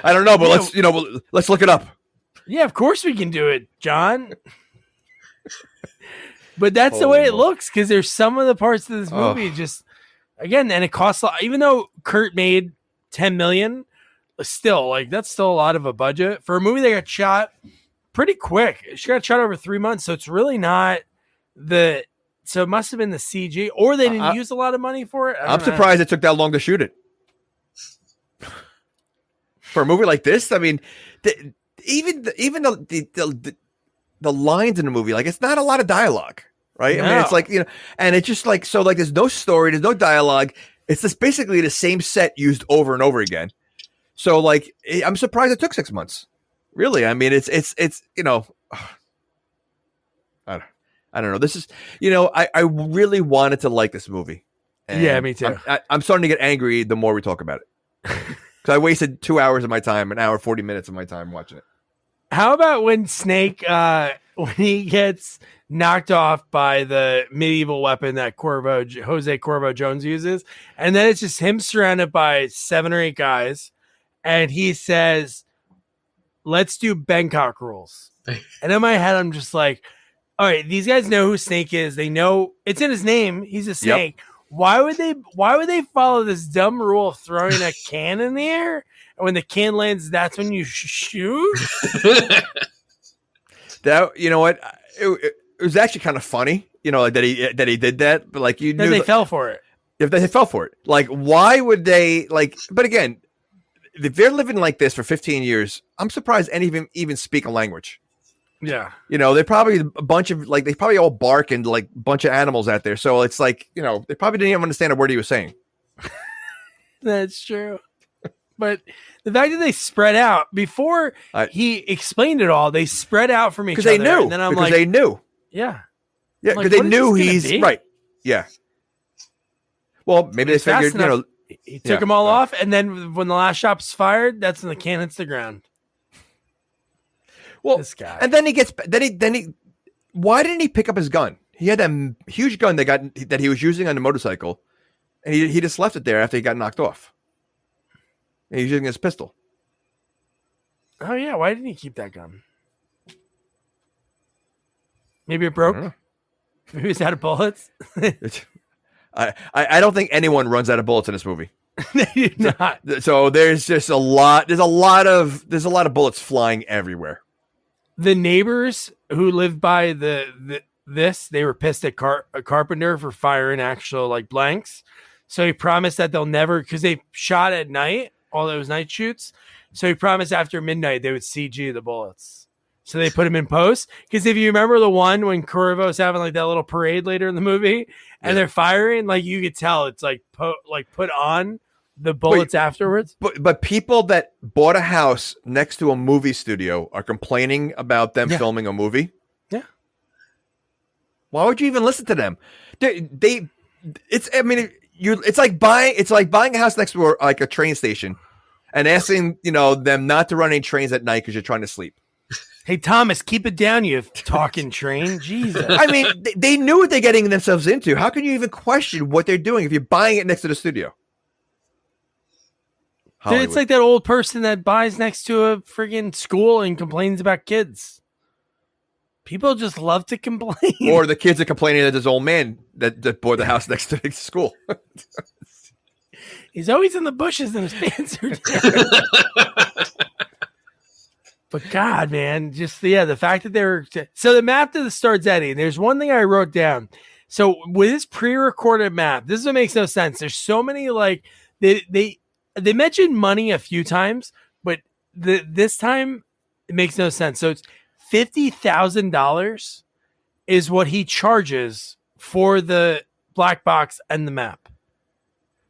I don't know, but let's look it up. Yeah, of course we can do it, John. But that's the way it looks, because there's some of the parts of this movie just, again, and it costs a lot. Even though Kurt made 10 million, still, like, that's still a lot of a budget for a movie that got shot pretty quick. She got shot over 3 months, so it's really not so it must have been the CG, or they didn't use a lot of money for it. I'm surprised it took that long to shoot it. For a movie like this, I mean, even the lines in the movie, like, it's not a lot of dialogue, right? No. I mean, it's like, you know, and it's just like, so like there's no story, there's no dialogue. It's just basically the same set used over and over again. So like, I'm surprised it took 6 months. Really, I mean, it's you know, I don't know. This is, you know, I really wanted to like this movie. And yeah, me too. I'm starting to get angry the more we talk about it. Because I wasted 2 hours of my time, an hour, 40 minutes of my time watching it. How about when Snake, when he gets knocked off by the medieval weapon that Jose Cuervo Jones uses, and then it's just him surrounded by 7 or 8 guys, and he says, "Let's do Bangkok rules." And in my head, I'm just like, all right, these guys know who Snake is. They know it's in his name. He's a snake. Yep. Why would they follow this dumb rule of throwing a can in the air? And when the can lands, that's when you shoot? That, you know what? It was actually kind of funny, you know, like that he did that, but like, you knew they fell for it. If they fell for it, like, why would they, like? But again, if they're living like this for 15 years, I'm surprised any of them even speak a language. Yeah. You know, they're probably a bunch of like they probably all bark and like a bunch of animals out there. So it's like, you know, they probably didn't even understand a word he was saying. That's true. But the fact that they spread out before he explained it all, they spread out from each other. Because they knew. And then I'm because like, they knew. yeah. Yeah, I'm because like, they knew what is this he's gonna be? right. Yeah. Well, maybe they He's fast figured, you enough. know, He took them all off, and then when the last shot's fired, that's when the can hits the ground. well, This guy. and then he why didn't he pick up his gun? He had that huge gun that he was using on the motorcycle, and he just left it there after he got knocked off. And he's using his pistol. Oh yeah, why didn't he keep that gun? Maybe it broke. Maybe it's out of bullets. I don't think anyone runs out of bullets in this movie. They do not. So there's just a lot. There's a lot of bullets flying everywhere. The neighbors who lived by this, they were pissed at Carpenter for firing actual like blanks. So he promised that they'll never, because they shot at night, all those night shoots. So he promised after midnight they would CG the bullets. So they put him in post. Because if you remember the one when Cuervo's having like that little parade later in the movie, and they're firing, like you could tell it's like put on the bullets afterwards. But people that bought a house next to a movie studio are complaining about them filming a movie. Yeah. Why would you even listen to them? It's like buying a house next to like a train station and asking, you know, them not to run any trains at night because you're trying to sleep. Hey, Thomas, keep it down, you talking train. Jesus. I mean, they knew what they're getting themselves into. How can you even question what they're doing if you're buying it next to the studio? Dude, it's like that old person that buys next to a friggin' school and complains about kids. People just love to complain. Or the kids are complaining that this old man that bought the house next to the school. He's always in the bushes and his pants are down. But God, man, just the fact that they're so the map to the starts Eddie. There's one thing I wrote down. So with this pre-recorded map, this is what makes no sense. There's so many like they mentioned money a few times, but this time it makes no sense. So it's $50,000 is what he charges for the black box and the map.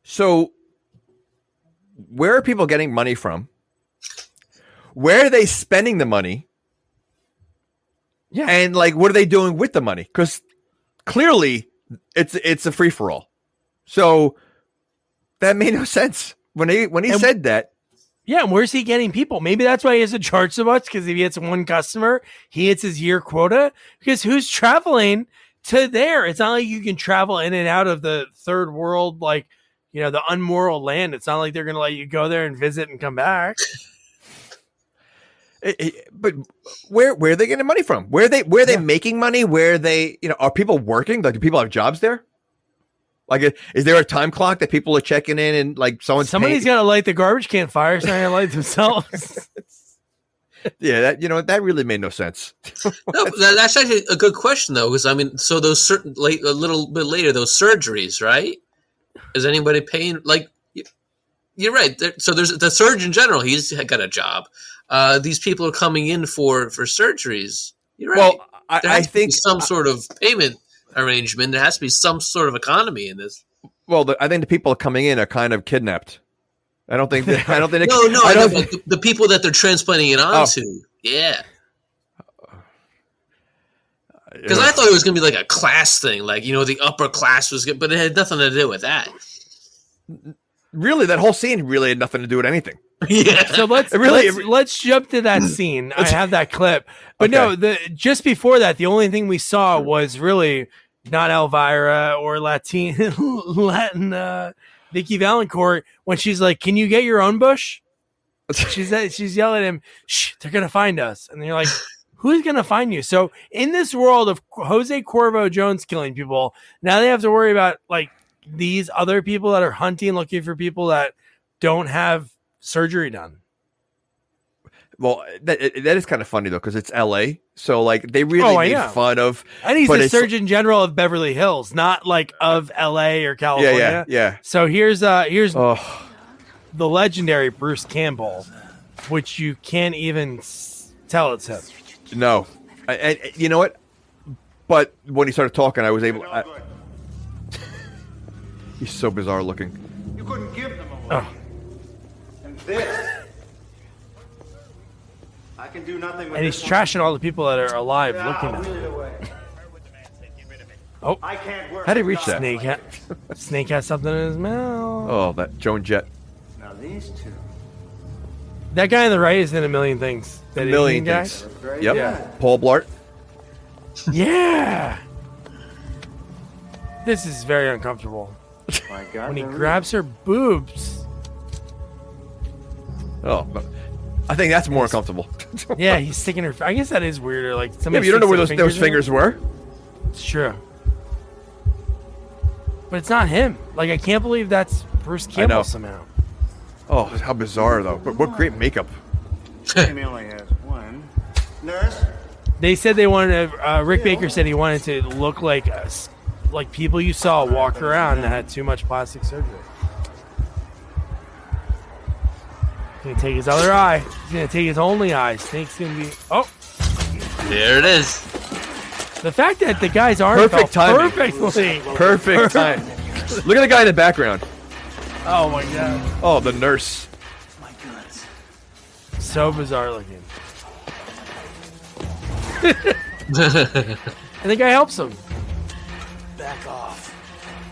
So where are people getting money from? Where are they spending the money? Yeah. And like, what are they doing with the money? Because clearly it's a free for all. So that made no sense when he said that. Yeah. And where's he getting people? Maybe that's why he doesn't charge so much. Because if he hits one customer, he hits his year quota. Because who's traveling to there? It's not like you can travel in and out of the third world, like, you know, the unmoral land. It's not like they're going to let you go there and visit and come back. But where are they getting money from? Where are they making money? Where are they, you know, are people working? Like, do people have jobs there? Like, is there a time clock that people are checking in and like somebody's got to light the garbage can fire, so they can light themselves. Yeah, that really made no sense. No, that's actually a good question though, because I mean, so those a little bit later, those surgeries, right? Is anybody paying? Like, you're right. So there's the surgeon general. He's got a job. These people are coming in for surgeries. You're right. Well, I think some sort of payment arrangement. There has to be some sort of economy in this. Well, I think the people coming in are kind of kidnapped. I don't think. No. The people that they're transplanting it onto. Oh. Yeah. Because I thought it was going to be like a class thing, like, you know, the upper class was good, but it had nothing to do with that. Really, that whole scene really had nothing to do with anything. Yeah. So let's jump to that scene. I have that clip, but okay. Just before that, the only thing we saw was really not Elvira or Latin Vicky Valancourt when she's like, "Can you get your own bush?" She's yelling at him, "Shh, they're gonna find us," and you're like, "Who's gonna find you?" So in this world of Jose Cuervo Jones killing people, now they have to worry about like these other people that are hunting, looking for people that don't have surgery done. Well, that is kind of funny though, because it's L.A., so like they really made fun of. And he's the Surgeon General of Beverly Hills, not like of L.A. or California. Yeah. So here's the legendary Bruce Campbell, which you can't even tell it's him. No, And you know what? But when he started talking, I was able. He's so bizarre looking. You couldn't give them away. Oh. And this, I can do nothing with. And he's trashing all the people that are alive looking at him. Oh, I can't work. How did he reach that? Snake has something in his mouth. Oh, that Joan Jett. Now these two. That guy on the right is in a million things. That A million Indian guy? things. Yep. Yeah. Paul Blart. Yeah. This is very uncomfortable. My God. When he grabs her boobs. Oh, I think that's more uncomfortable. Yeah, he's sticking her. I guess that is weirder. Like Yeah, somebody. but you don't know where sticks those their fingers were. It's true. But it's not him. Like I can't believe that's Bruce know. Campbell somehow. Oh, how bizarre though! But what great makeup. He only has one. Nurse. They said they wanted to, Rick Baker said he wanted to look like like people you saw walk around that had too much plastic surgery. He's gonna take his other eye. He's gonna take his only eye. Snake's gonna be. Oh, There it is. the fact that the guy's arm Perfect fell timing. perfectly. Perfect time. Look at the guy in the background. Oh my god, Oh, the nurse. My guns. so bizarre looking. And the guy helps him. Back off.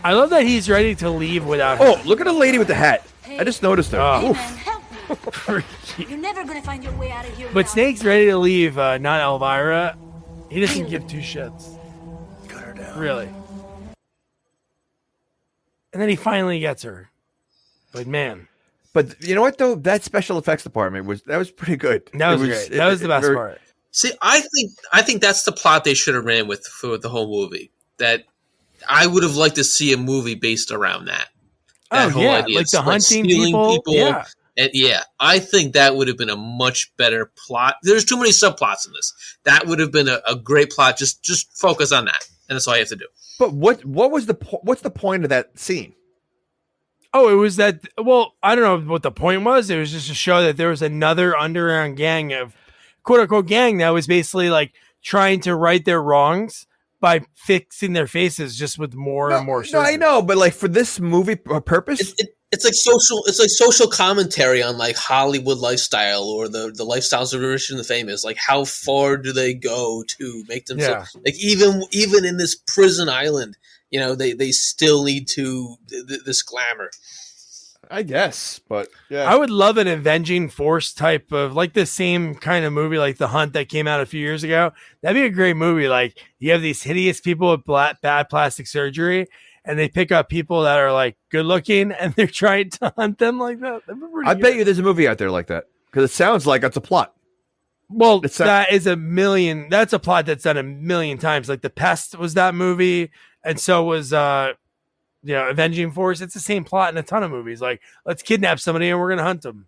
I love that he's ready to leave without Oh, look at the lady with the hat. I just noticed her. Oh. Hey Oof. man, help me. her. You're never gonna find your way out of here. But without Snake's ready to leave, not Elvira. He doesn't give two shits. Cut her down. Really. And then he finally gets her. But man, But you know what though? That special effects department was pretty good. that was great. That was the best part. See, I think that's the plot they should have ran with for the whole movie. That I would have liked to see a movie based around that. That Oh yeah, like the hunting stealing people. Yeah. And yeah, I think that would have been a much better plot. There's too many subplots in this. That would have been a great plot. Just focus on that, and that's all you have to do. But what's the point of that scene? Oh, it was that. Well, I don't know what the point was. It was just to show that there was another underground gang of quote unquote gang that was basically like trying to right their wrongs by fixing their faces just with more and more. No, I surgery. know, but like for this movie purpose, It's like social commentary on like Hollywood lifestyle or the lifestyles of the rich and the famous. Like how far do they go to make themselves like even in this prison island, you know, they still need to this glamour. I guess. But yeah, I would love an Avenging Force type of like the same kind of movie like The Hunt that came out a few years ago. That'd be a great movie. Like you have these hideous people with bad plastic surgery and they pick up people that are like good looking and they're trying to hunt them like that. I bet you there's a movie out there like that because it sounds like it's a plot. Well, It's that is that's a plot that's done a million times. Like The Pest was that movie. And so was, Avenging Force. It's the same plot in a ton of movies. Like, let's kidnap somebody and we're going to hunt them.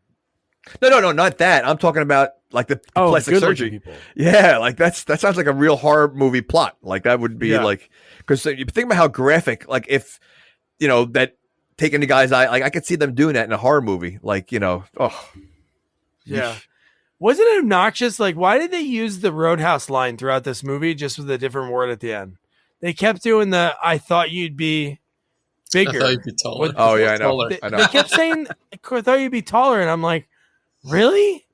No, not that. I'm talking about like the plastic good-looking surgery. people. Yeah, like that sounds like a real horror movie plot. Like that would be like because you think about how graphic. Like if that taking the guy's eye. Like I could see them doing that in a horror movie. Like Yeah. yeesh. Wasn't it obnoxious? Like, why did they use the Roadhouse line throughout this movie just with a different word at the end? They kept doing the "I thought you'd be bigger." I thought you'd be taller. Oh yeah, I know. Taller. I know. They kept saying, "I thought you'd be taller," and I'm like, "Really?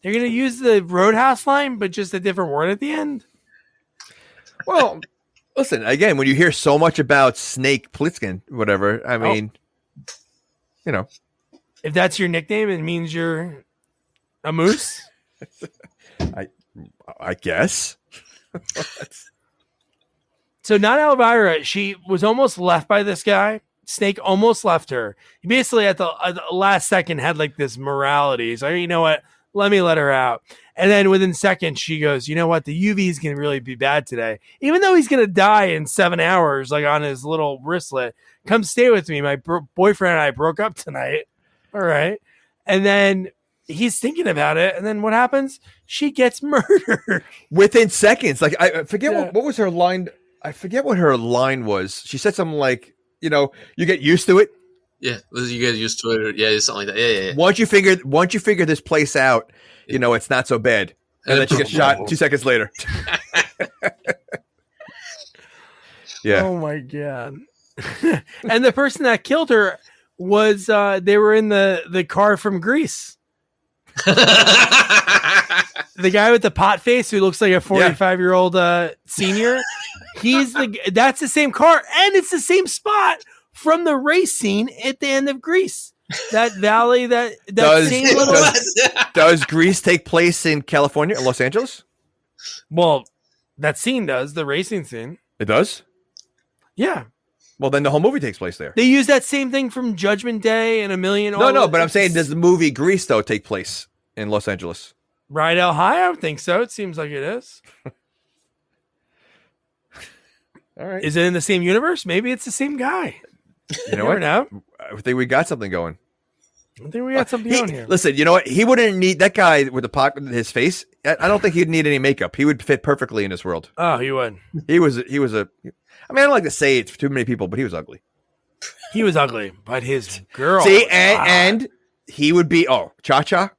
They're gonna use the Roadhouse line, but just a different word at the end?" Well, listen again. When you hear so much about Snake Plissken, whatever, I mean, If that's your nickname, it means you're a moose. I guess. So not Elvira, she was almost left by this guy. Snake almost left her. He basically at the last second had like this morality. He's like, you know what? Let her out. And then within seconds, she goes, you know what? The UV is going to really be bad today. Even though he's going to die in 7 hours, like on his little wristlet. Come stay with me. My boyfriend and I broke up tonight. All right. And then he's thinking about it. And then what happens? She gets murdered. Within seconds. Like I forget what was her line. I forget what her line was. She said something like, you get used to it. Yeah, you get used to it. Or, yeah, something like that. Yeah. Once you figure this place out, it's not so bad. And then she gets shot 2 seconds later. Yeah. Oh my god. And the person that killed her was they were in the car from Greece. The guy with the pot face who looks like a 45-year-old senior. That's the same car, and it's the same spot from the race scene at the end of Grease. That valley, does Grease take place in California or Los Angeles? Well, that scene does, the racing scene. It does? Yeah. Well, then the whole movie takes place there. They use that same thing from Judgment Day and a million. No, but I'm saying, does the movie Grease, though, take place in Los Angeles? Ride L High? I don't think so. It seems like it is. All right. Is it in the same universe? Maybe it's the same guy. You know what? Know. I think we got something going. I think we got something on here. Listen, you know what? He wouldn't need that guy with the pocket in his face. I don't think he'd need any makeup. He would fit perfectly in this world. Oh, he would. He was a. I mean, I don't like to say it for too many people, but he was ugly. He was ugly, but his girl. See, and he would be. Oh, Cha-Cha.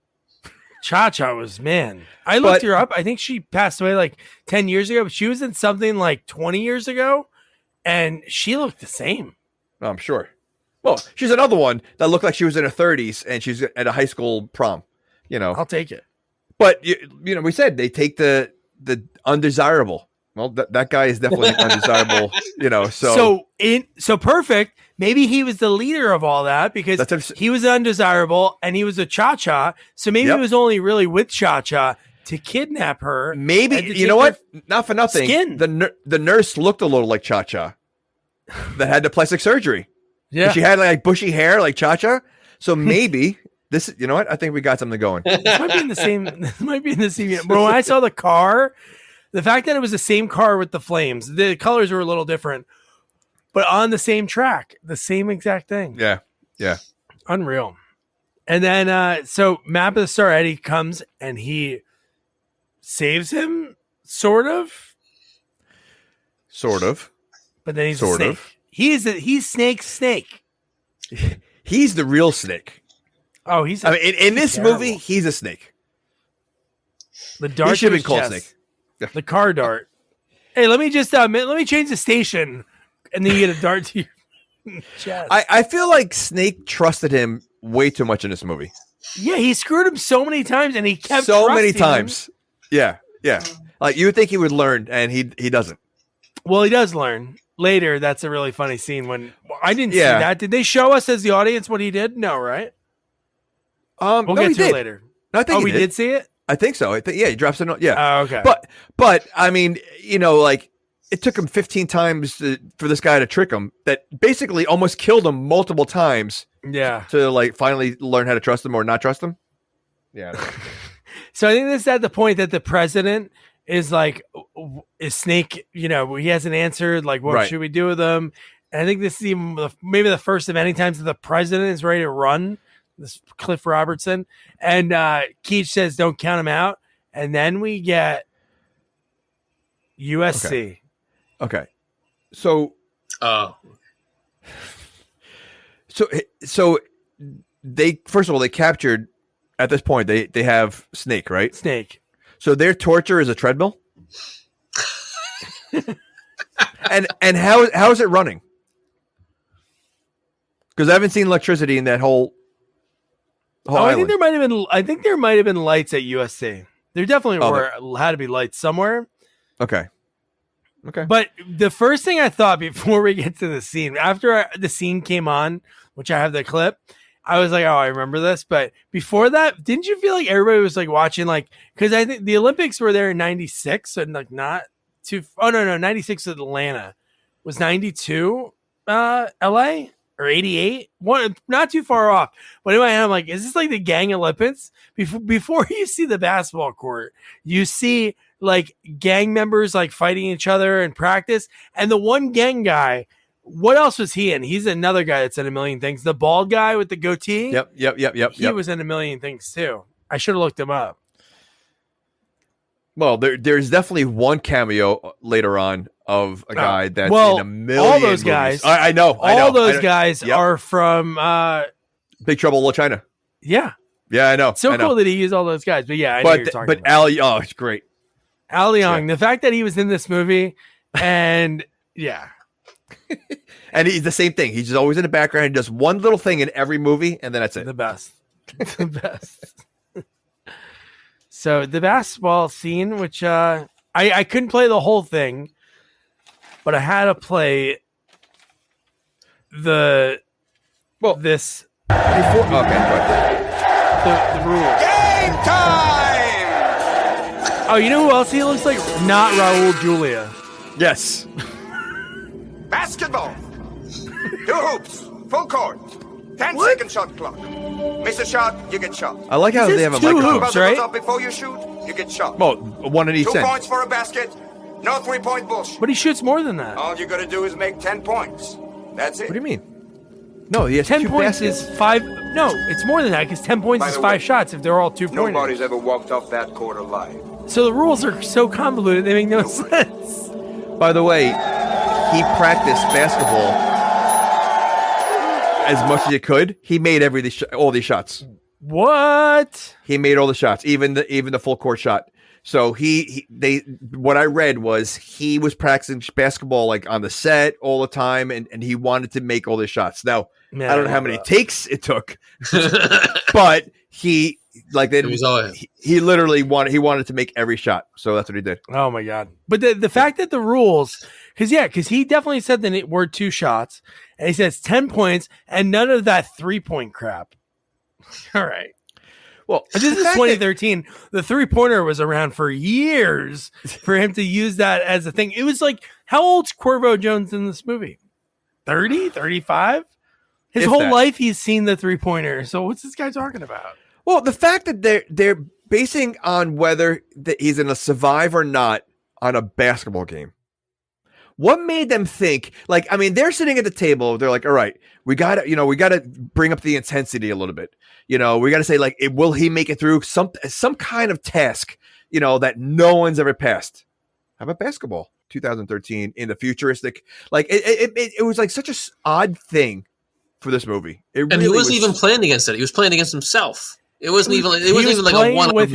Cha-Cha was, man. I looked her up. I think she passed away like 10 years ago, but she was in something like 20 years ago, and she looked the same. Oh, I'm sure. Well, she's another one that looked like she was in her 30s, and she's at a high school prom. You know, I'll take it. But you know, we said they take the undesirable. Well, that guy is definitely undesirable. You know, so perfect. Maybe he was the leader of all that because he was undesirable and he was a Cha-Cha. So maybe he was only really with Cha-Cha to kidnap her. Maybe you know what? Not for nothing. Skin. The nurse looked a little like Cha-Cha that had the plastic surgery. Yeah, and she had like bushy hair like Cha-Cha. So maybe this. You know what? I think we got something going. This might be in the same. This might be in the same. But when I saw the car, the fact that it was the same car with the flames, the colors were a little different, but on the same track, the same exact thing. Yeah. Yeah. Unreal. And then, so Map of the Star Eddie comes and he saves him, sort of. But then he's a snake. He's Snake. He's the real snake. Oh, in this movie, he's a snake. The dart. He should have been called Snake. The car dart. Hey, let me just let me change the station, and then you get a dart to your chest. I feel like Snake trusted him way too much in this movie. Yeah, he screwed him so many times, and he kept so many him. times. Yeah. Like you would think he would learn, and he doesn't. Well, he does learn later. That's a really funny scene. When I didn't see that. Did they show us as the audience what he did? No, right? We'll get to it later. No, I think we did see it. I think so. He drops a note. Yeah. Oh, okay. But I mean, you know, like it took him 15 times for this guy to trick him. That basically almost killed him multiple times. Yeah. To like finally learn how to trust him or not trust him. Yeah. So I think this is at the point that the president is like, is Snake? You know, he hasn't answered. Like, what should we do with him? And I think this is even maybe the first of many times that the president is ready to run. This Cliff Robertson, and Keach says, "Don't count him out." And then we get USC. Okay. So they first of all they captured at this point they have Snake, right? Snake. So their torture is a treadmill. and how is it running? Because I haven't seen electricity in that whole island. I think there might have been lights at USC. There definitely had to be lights somewhere. Okay. But the first thing I thought before we get to the scene, after the scene came on, which I have the clip, I was like, oh, I remember this. But before that, didn't you feel like everybody was like watching, like, because I think the Olympics were there in 96 and like not too, 96 at Atlanta. Was 92 LA? Or 88, not too far off. But anyway, I'm like, is this like the gang Olympics? Before you see the basketball court, you see like gang members like fighting each other in practice. And the one gang guy, what else was he in? He's another guy that's in a million things. The bald guy with the goatee. Yep. He was in a million things too. I should have looked him up. Well, there's definitely one cameo later on of a guy that's in a million all those movies. guys. I know. All those guys are from Big Trouble in Little China. Yeah. Yeah, I know. So I know. cool that he used all those guys. But yeah, I know what you're talking but about. Ali, oh, it's great. Ali Young, the fact that he was in this movie, and yeah. And he's the same thing. He's just always in the background. He does one little thing in every movie, and then that's it. The best. The best. So the basketball scene, which I couldn't play the whole thing, but I had to play this Okay, the rules. Game time! Oh, you know who else he looks like? Not Raul Julia. yes. Basketball. 2 hoops. Full court. 10-second shot clock. Miss a shot, you get shot. I like how Is they this have a two microphone. hoops? Buzzer right? goes up before you shoot, you get shot. Well, one in each 2 end. points for a basket. No 3-point bullshit. But he shoots more than that. All you gotta do is make 10 points. That's it. What do you mean? No, he has 10 2 points baskets. is 5. No, it's more than that because 10 points By is the 5 way, shots if they're all 2-pointers. Nobody's ever walked off that court alive. So the rules are so convoluted, they make no sense. By the way, he practiced basketball as much as he could. He made all these shots. What? He made all the shots, even the full court shot. So what I read was he was practicing basketball like on the set all the time, and he wanted to make all the shots. Now Man, I don't know how many takes it took, but he literally wanted to make every shot. So that's what he did. Oh my god! But the fact that the rules, because he definitely said the word 2 shots, and he says 10 points, and none of that 3-point crap. All right. Well, This is 2013. The 3-pointer was around for years for him to use that as a thing. It was like, how old's Cuervo Jones in this movie? 30, 35? His If whole that. life he's seen the 3-pointer. So what's this guy talking about? Well, the fact that they're basing on whether that he's going to survive or not on a basketball game. What made them think like, I mean, they're sitting at the table. They're like, all right, we got to bring up the intensity a little bit. We got to say like, will he make it through some kind of task, that no one's ever passed? How about basketball? 2013 in the futuristic, like it was like such a odd thing for this movie. And he wasn't even playing against it. He was playing against himself. It wasn't even like a one-on-one.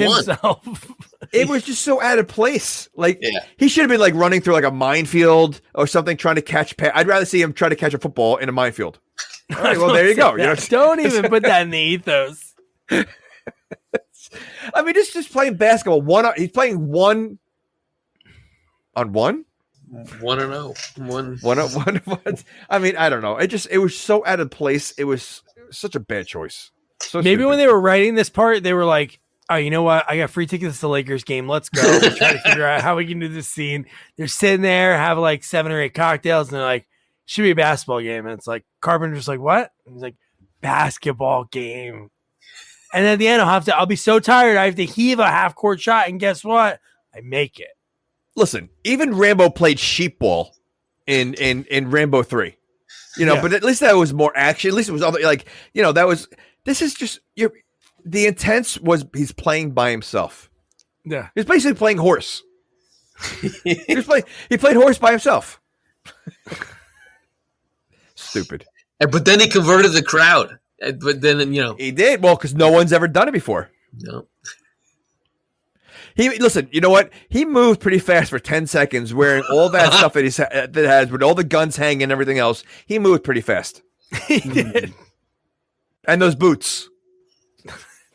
It was just so out of place. Like Yeah. he should have been like running through like a minefield or something, trying to catch. I'd rather see him try to catch a football in a minefield. All right, well there you go. Don't even put that in the ethos. I mean, just playing basketball. He's playing 1-on-1. 1-0. 1-on-1. I mean, I don't know. It was so out of place. It was such a bad choice. So Maybe stupid. when they were writing this part, they were like, oh, you know what? I got free tickets to the Lakers game. Let's go. We're trying to figure out how we can do this scene. They're sitting there, have like 7 or 8 cocktails, and they're like, should be a basketball game. And it's like, Carpenter's like, what? And he's like, basketball game. And at the end, I'll be so tired. I have to heave a half-court shot. And guess what? I make it. Listen, even Rambo played sheepball in Rambo 3. Yeah. But at least that was more action. At least it was other that was. This is just the intense was he's playing by himself. Yeah. He's basically playing horse. He played horse by himself. Stupid. But then he converted the crowd. But then, He did. Well, because no one's ever done it before. No. Listen, you know what? He moved pretty fast for 10 seconds wearing all that stuff that has with all the guns hanging and everything else. He moved pretty fast. He did. And those boots.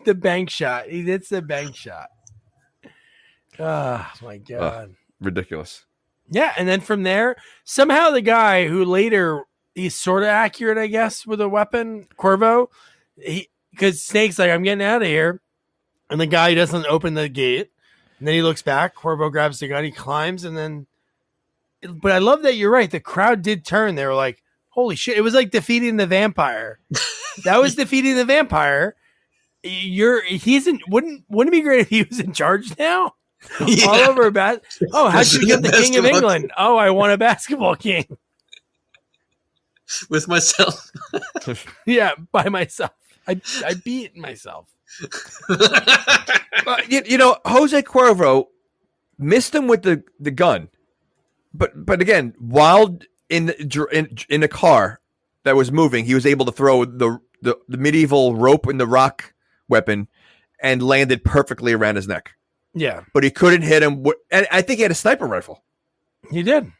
The bank shot. He did the bank shot. Oh, my God. Ridiculous. Yeah, and then from there, somehow the guy who later he's sort of accurate, I guess, with a weapon, Cuervo, because Snake's like, I'm getting out of here, and the guy doesn't open the gate, and then he looks back. Cuervo grabs the gun, he climbs, and then. But I love that you're right. The crowd did turn. They were like, "Holy shit!" It was like defeating the vampire. That was defeating the vampire. Wouldn't it be great if he was in charge now? Yeah. All over how'd you become the king of England? Oh, I won a basketball game. With myself. Yeah, by myself. I beat myself. Jose Cuervo missed him with the gun, but again, while in the car that was moving, he was able to throw the medieval rope in the rock weapon and landed perfectly around his neck. Yeah. But he couldn't hit him. And I think he had a sniper rifle. He did.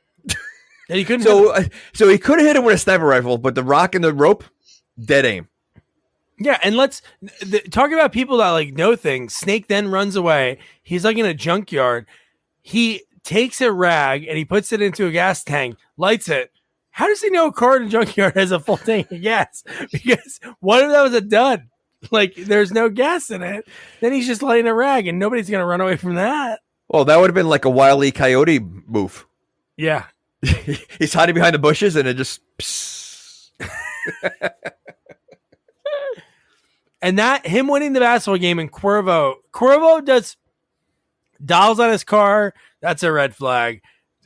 And he couldn't hit him. So he could have hit him with a sniper rifle, but the rock and the rope, dead aim. Yeah, and let's talk about people that like know things. Snake then runs away. He's like in a junkyard. He takes a rag and he puts it into a gas tank, lights it. How does he know a car in a junkyard has a full tank of gas? Because what if that was a dud? Like there's no gas in it. Then he's just lighting a rag and nobody's going to run away from that. Well, that would have been like a Wile E. Coyote move. Yeah. He's hiding behind the bushes and it just... And that him winning the basketball game and Cuervo does dolls on his car. That's a red flag.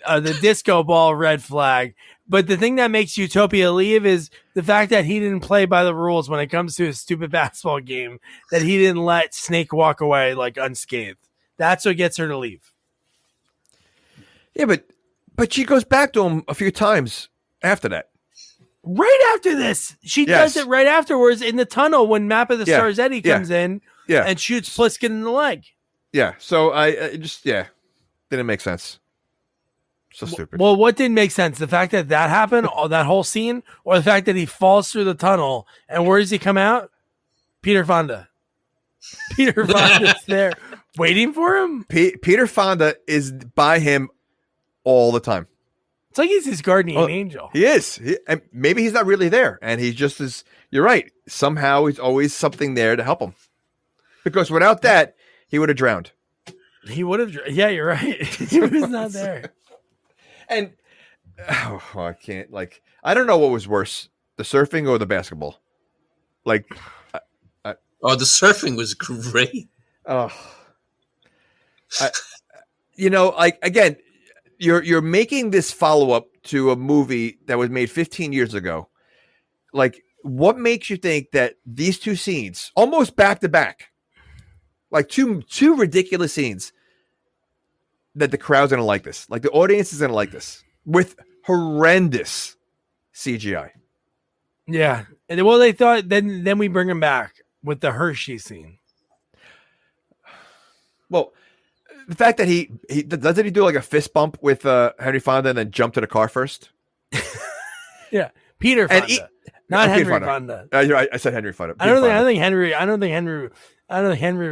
The disco ball, red flag. But the thing that makes Utopia leave is the fact that he didn't play by the rules when it comes to a stupid basketball game, that he didn't let Snake walk away like unscathed. That's what gets her to leave. Yeah, but she goes back to him a few times after that. Right after this, she does it right afterwards in the tunnel when Map of the Stars Eddie comes in and shoots Pliskin in the leg. Yeah, so I just, didn't make sense. So stupid. Well, what didn't make sense? The fact that happened, all that whole scene, or the fact that he falls through the tunnel and where does he come out? Peter Fonda. Peter Fonda's there waiting for him. Peter Fonda is by him all the time. It's like he's his guardian angel. He is. And maybe he's not really there. And he just is. You're right. Somehow he's always something there to help him. Because without that, he would have drowned. He would have. Yeah, you're right. He was not there. And I can't. Like, I don't know what was worse, the surfing or the basketball. Like, the surfing was great. Oh, like again. You're making this follow-up to a movie that was made 15 years ago. Like, what makes you think that these two scenes, almost back to back, like two ridiculous scenes, that the crowd's going to like this? Like, the audience is going to like this with horrendous CGI. Yeah. And well, they thought then we bring him back with the Hershey scene. Well, the fact that he doesn't he do like a fist bump with Henry Fonda and then jump to the car first? Yeah, Peter Fonda, not Henry Fonda. You're right. I said Henry Fonda. I don't think Henry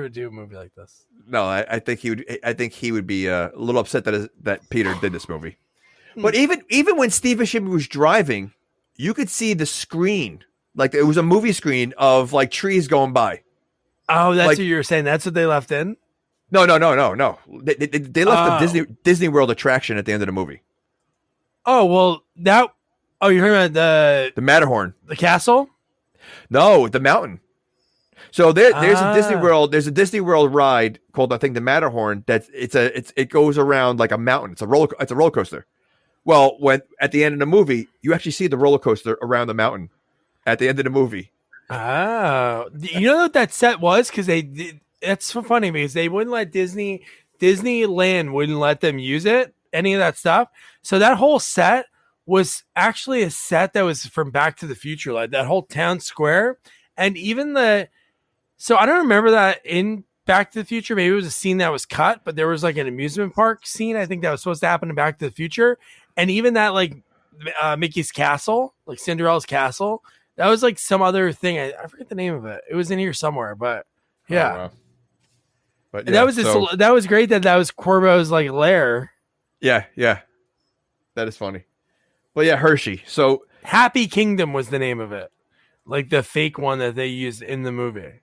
would do a movie like this. No, I think he would. I think he would be a little upset that Peter did this movie. But even when Steve Buscemi was driving, you could see the screen, like it was a movie screen of like trees going by. Oh, that's what you were saying. That's what they left in. No. They left the Disney World attraction at the end of the movie. Oh well, you're talking about the Matterhorn, the castle? No, the mountain. So there's a Disney World. There's a Disney World ride called, I think, the Matterhorn. It goes around like a mountain. It's a roller coaster. Well, when at the end of the movie, you actually see the roller coaster around the mountain at the end of the movie. Oh, you know what that set was? Because it's so funny because they wouldn't let Disneyland wouldn't let them use any of that stuff. So that whole set was actually a set that was from Back to the Future, like that whole town square. And even so I don't remember that in Back to the Future. Maybe it was a scene that was cut, but there was like an amusement park scene, I think, that was supposed to happen in Back to the Future. And even that, like Mickey's castle, like Cinderella's castle, that was like some other thing. I forget the name of it. It was in here somewhere, but yeah. Oh, wow. But yeah, that was great that was Cuervo's like lair. Yeah. That is funny. But yeah, Hershey. So Happy Kingdom was the name of it. Like the fake one that they used in the movie.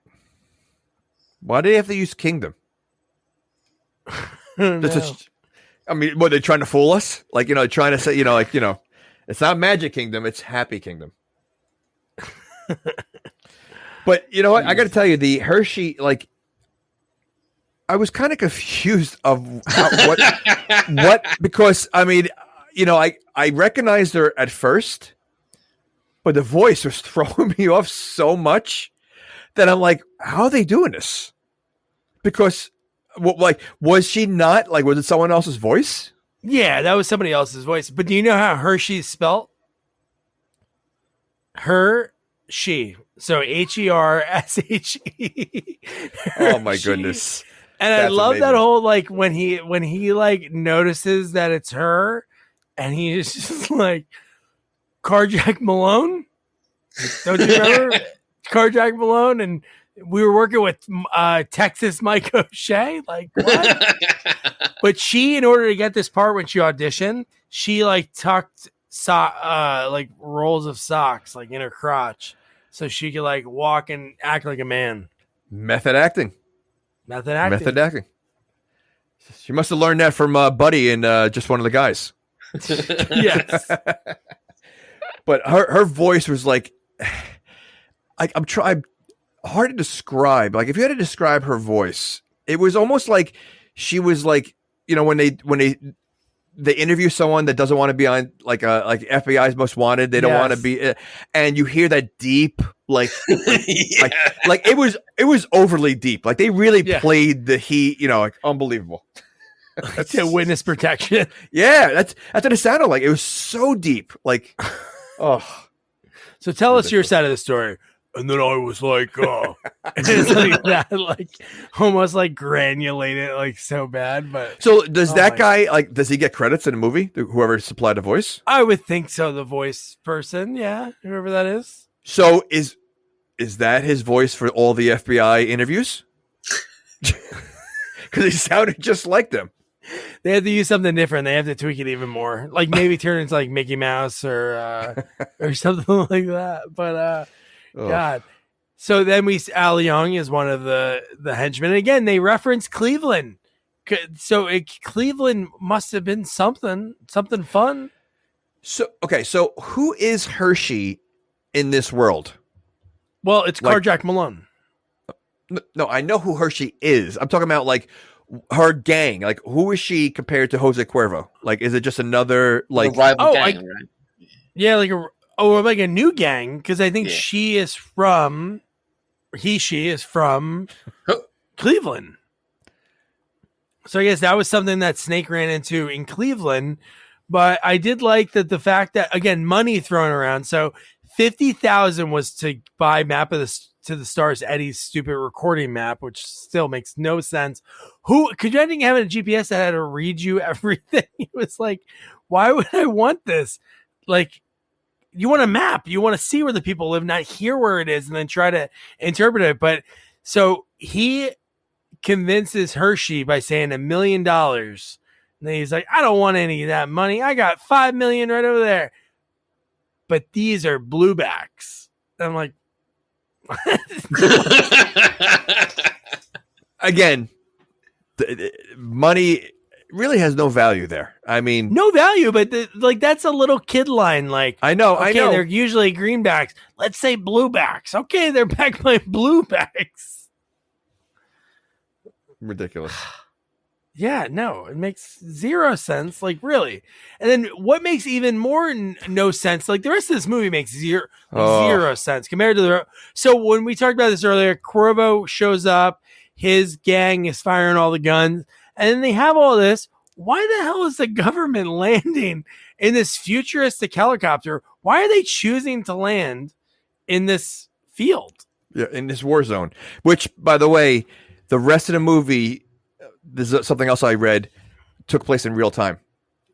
Why do they have to use Kingdom? I mean, what, they're trying to fool us? Like, trying to say, it's not Magic Kingdom, it's Happy Kingdom. But you know what? I got to tell you, the Hershey, like, I was kind of confused of what, because I mean, I recognized her at first, but the voice was throwing me off so much that I'm like, how are they doing this? Because, was she not, like, was it someone else's voice? Yeah, that was somebody else's voice. But do you know how Hershey's spelled? Hershey. So HERSHE. Oh my goodness. And I That's love amazing. that whole like when he like notices that it's her, and he's just like Carjack Malone. Don't you remember Carjack Malone? And we were working with Texas Mike O'Shea. Like what? But she, in order to get this part when she auditioned, she like tucked like rolls of socks like in her crotch, so she could like walk and act like a man. Method acting. She must have learned that from Buddy and Just One of the Guys. Yes. But her voice was like, I'm trying hard to describe. Like if you had to describe her voice, it was almost like she was like, you know, when they interview someone that doesn't want to be on like FBI's Most Wanted, they don't want to be, and you hear that deep like it was overly deep. Like they really played the heat, you know, like unbelievable. That's witness protection. Yeah, that's what it sounded like. It was so deep. Like, oh. So tell us your side of the story. And then I was like, it's like that, like almost like granulated, like so bad. But so does that guy like? Does he get credits in the movie? Whoever supplied the voice? I would think so. The voice person, yeah, whoever that is. So is that his voice for all the FBI interviews? Because he sounded just like them. They have to use something different. They have to tweak it even more, like maybe turn it into like Mickey Mouse or something like that. But God. So then Al Young is one of the henchmen. And again, they reference Cleveland. So Cleveland must have been something fun. So, okay. So who is Hershey in this world? Well, it's Carjack Malone. No, I know who Hershey is. I'm talking about like her gang. Like who is she compared to Jose Cuervo? Like, is it just another like rival gang, right? Yeah, like like a new gang, because I think she is from Cleveland. So I guess that was something that Snake ran into in Cleveland. But I did like that the fact that, again, money thrown around. So $50,000 was to buy Map of to the Stars, Eddie's stupid recording map, which still makes no sense. Could you imagine having a GPS that had to read you everything? It was like, why would I want this? Like, you want a map. You want to see where the people live, not hear where it is and then try to interpret it. But so he convinces Hershey by saying $1 million. And then he's like, I don't want any of that money. I got $5 million right over there. But these are bluebacks. And I'm like, again, money really has no value there. I mean, no value, but that's a little kid line. Like, I know. They're usually greenbacks. Let's say bluebacks. Okay, they're backed by bluebacks. Ridiculous. Yeah, no, it makes zero sense. Like, really. And then what makes even more no sense? Like, the rest of this movie makes zero sense compared to the. So when we talked about this earlier, Cuervo shows up. His gang is firing all the guns. And then they have all this. Why the hell is the government landing in this futuristic helicopter? Why are they choosing to land in this field? Yeah, in this war zone. Which, by the way, the rest of the movie, this is something else I read, took place in real time.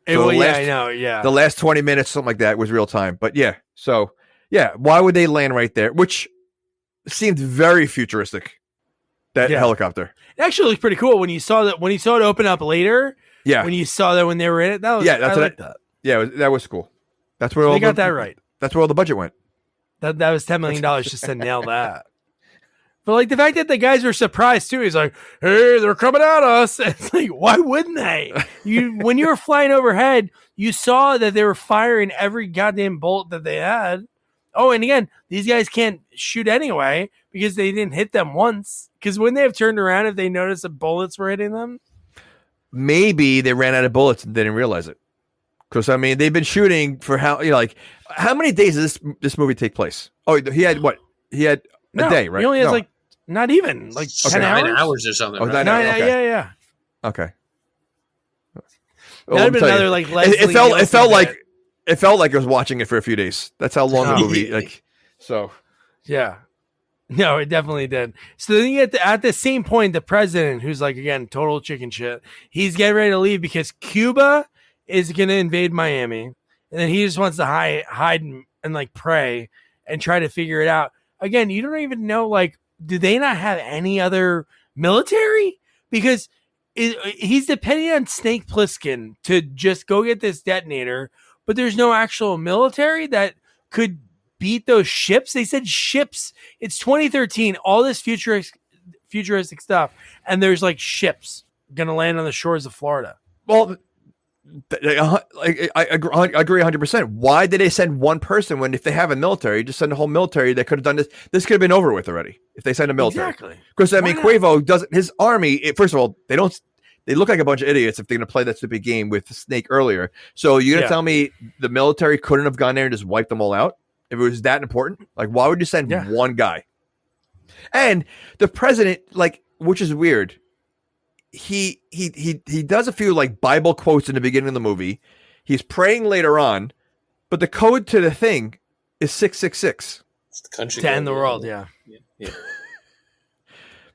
So I know. Yeah. The last 20 minutes, something like that, was real time. But yeah. So, yeah, why would they land right there? Which seemed very futuristic. That helicopter. It actually looked pretty cool when you saw it open up later. Yeah. When you saw that when they were in it. That was, that. Yeah, that was cool. That's where they got that right. That's where all the budget went. That was $10 million just to nail that. But like the fact that the guys were surprised too. He's like, "Hey, they're coming at us." It's like, why wouldn't they? When you were flying overhead, you saw that they were firing every goddamn bolt that they had. Oh, and again, these guys can't shoot anyway because they didn't hit them once. Because when they have turned around, if they noticed the bullets were hitting them, maybe they ran out of bullets and didn't realize it. Because I mean, they've been shooting for how many days does this movie take place? Oh, he had what? He had a day, right? He only has not even 10 hours? 9 hours or something. Oh, right? 9 hours. Okay. Yeah. Okay. That'd have been another it felt like I was watching it for a few days. That's how long the movie Yeah. No, it definitely did. So then you get at the same point, the president, who's like, again, total chicken shit, he's getting ready to leave because Cuba is going to invade Miami. And then he just wants to hide and like pray and try to figure it out. Again, you don't even know, like, do they not have any other military? Because he's depending on Snake Plissken to just go get this detonator, but there's no actual military that could beat those ships. They said ships. It's 2013, all this futuristic stuff, and there's like ships gonna land on the shores of Florida. Well, I agree 100%. Why did they send one person when, if they have a military, just send the whole military? They could have done this. This could have been over with already if they send a military. Exactly. Because I mean, Cuervo doesn't. His army. First of all, they don't. They look like a bunch of idiots if they're going to play that stupid game with Snake earlier. So you're going to tell me the military couldn't have gone there and just wiped them all out if it was that important? Like, why would you send one guy? And the president, like, which is weird. He does a few like Bible quotes in the beginning of the movie. He's praying later on, but the code to the thing is 666. It's the country to end the world. Yeah.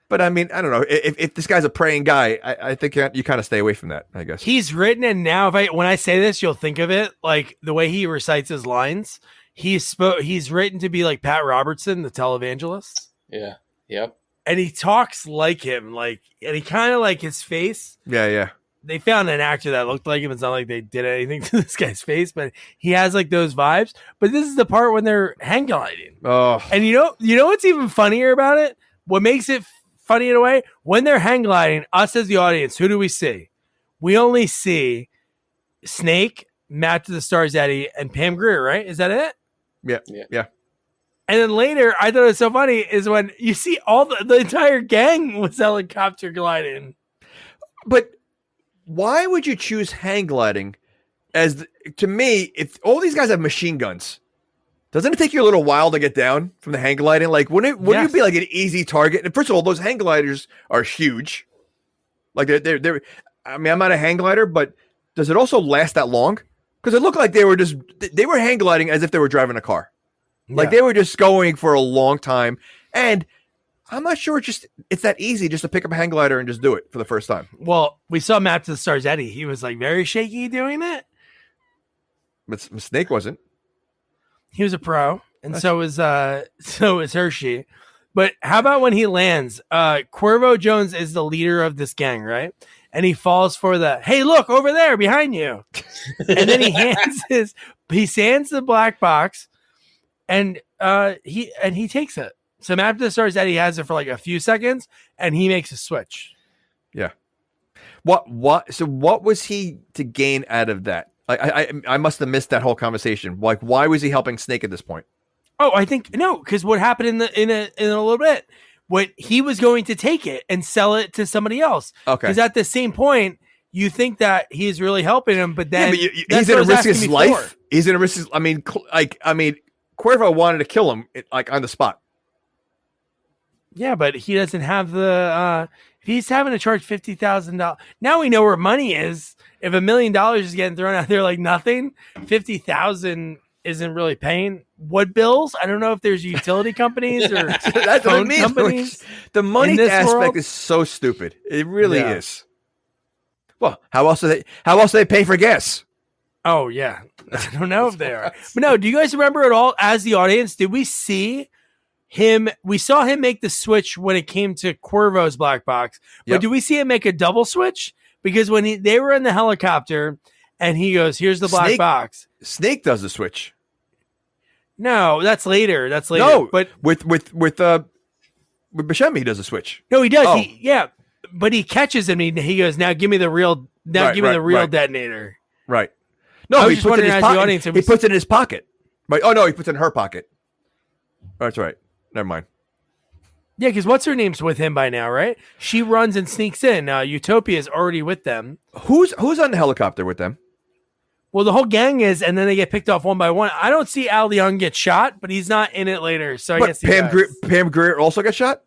But I mean, I don't know if this guy's a praying guy. I think you kind of stay away from that, I guess. He's written, and now when I say this, you'll think of it like the way he recites his lines. He's written to be like Pat Robertson, the televangelist. Yeah. Yep. And he talks like him, and he kind of like his face. Yeah. They found an actor that looked like him. It's not like they did anything to this guy's face, but he has like those vibes. But this is the part when they're hang gliding. Oh, and you know what's even funnier about it? What makes it funny in a way? When they're hang gliding, us as the audience, who do we see? We only see Snake, Matt to the Stars Eddie, and Pam Grier, right? Is that it? Yeah. And then later, I thought it was so funny is when you see all the entire gang was helicopter gliding. But why would you choose hang gliding to me, if all these guys have machine guns, doesn't it take you a little while to get down from the hang gliding? Like, wouldn't it be like an easy target? And first of all, those hang gliders are huge. Like they're I mean, I'm not a hang glider, but does it also last that long? Because it looked like they were hang gliding as if they were driving a car. Like they were just going for a long time. And I'm not sure it's that easy just to pick up a hang glider and just do it for the first time. Well, we saw Map to the Stars Eddie. He was like very shaky doing it. But Snake wasn't. He was a pro, and so was Hershey. But how about when he lands? Cuervo Jones is the leader of this gang, right? And he falls for hey, look over there behind you. And then he hands the black box, and he takes it. So Map to the Stars Eddie has it for like a few seconds, and he makes a switch. Yeah. So what was he to gain out of that? I must have missed that whole conversation. Like, why was he helping Snake at this point? Oh, I think no, because what happened in a little bit, when he was going to take it and sell it to somebody else. Okay. Because at the same point, you think that he's really helping him, but then he's going to risk his life. He's going to risk his. I mean, Cuervo wanted to kill him like on the spot. Yeah, but he doesn't have the. He's having to charge $50,000. Now we know where money is. If $1 million is getting thrown out there like nothing, 50,000 isn't really paying what bills. I don't know if there's utility companies or phone companies. The money aspect is so stupid. It really is. Well, how else do they pay for gas? Oh yeah, I don't know if they are. But no, do you guys remember at all? As the audience, did we see him? We saw him make the switch when it came to Cuervo's black box, but do we see him make a double switch? Because when they were in the helicopter and he goes, "Here's the black box." Snake does the switch. No, that's later. No, but with Buscemi, he does a switch. No, he does. Oh. But he catches him. And he goes, "Now give me the real. Give me the real detonator." Right. No, he puts it in his pocket. He puts it in his pocket. Right. Oh no, he puts it in her pocket. Oh, that's right. Never mind. Yeah, because what's her name's with him by now, right? She runs and sneaks in. Utopia is already with them. Who's on the helicopter with them? Well, the whole gang is, and then they get picked off one by one. I don't see Al Young get shot, but he's not in it later. So I guess Pam Grier also got shot.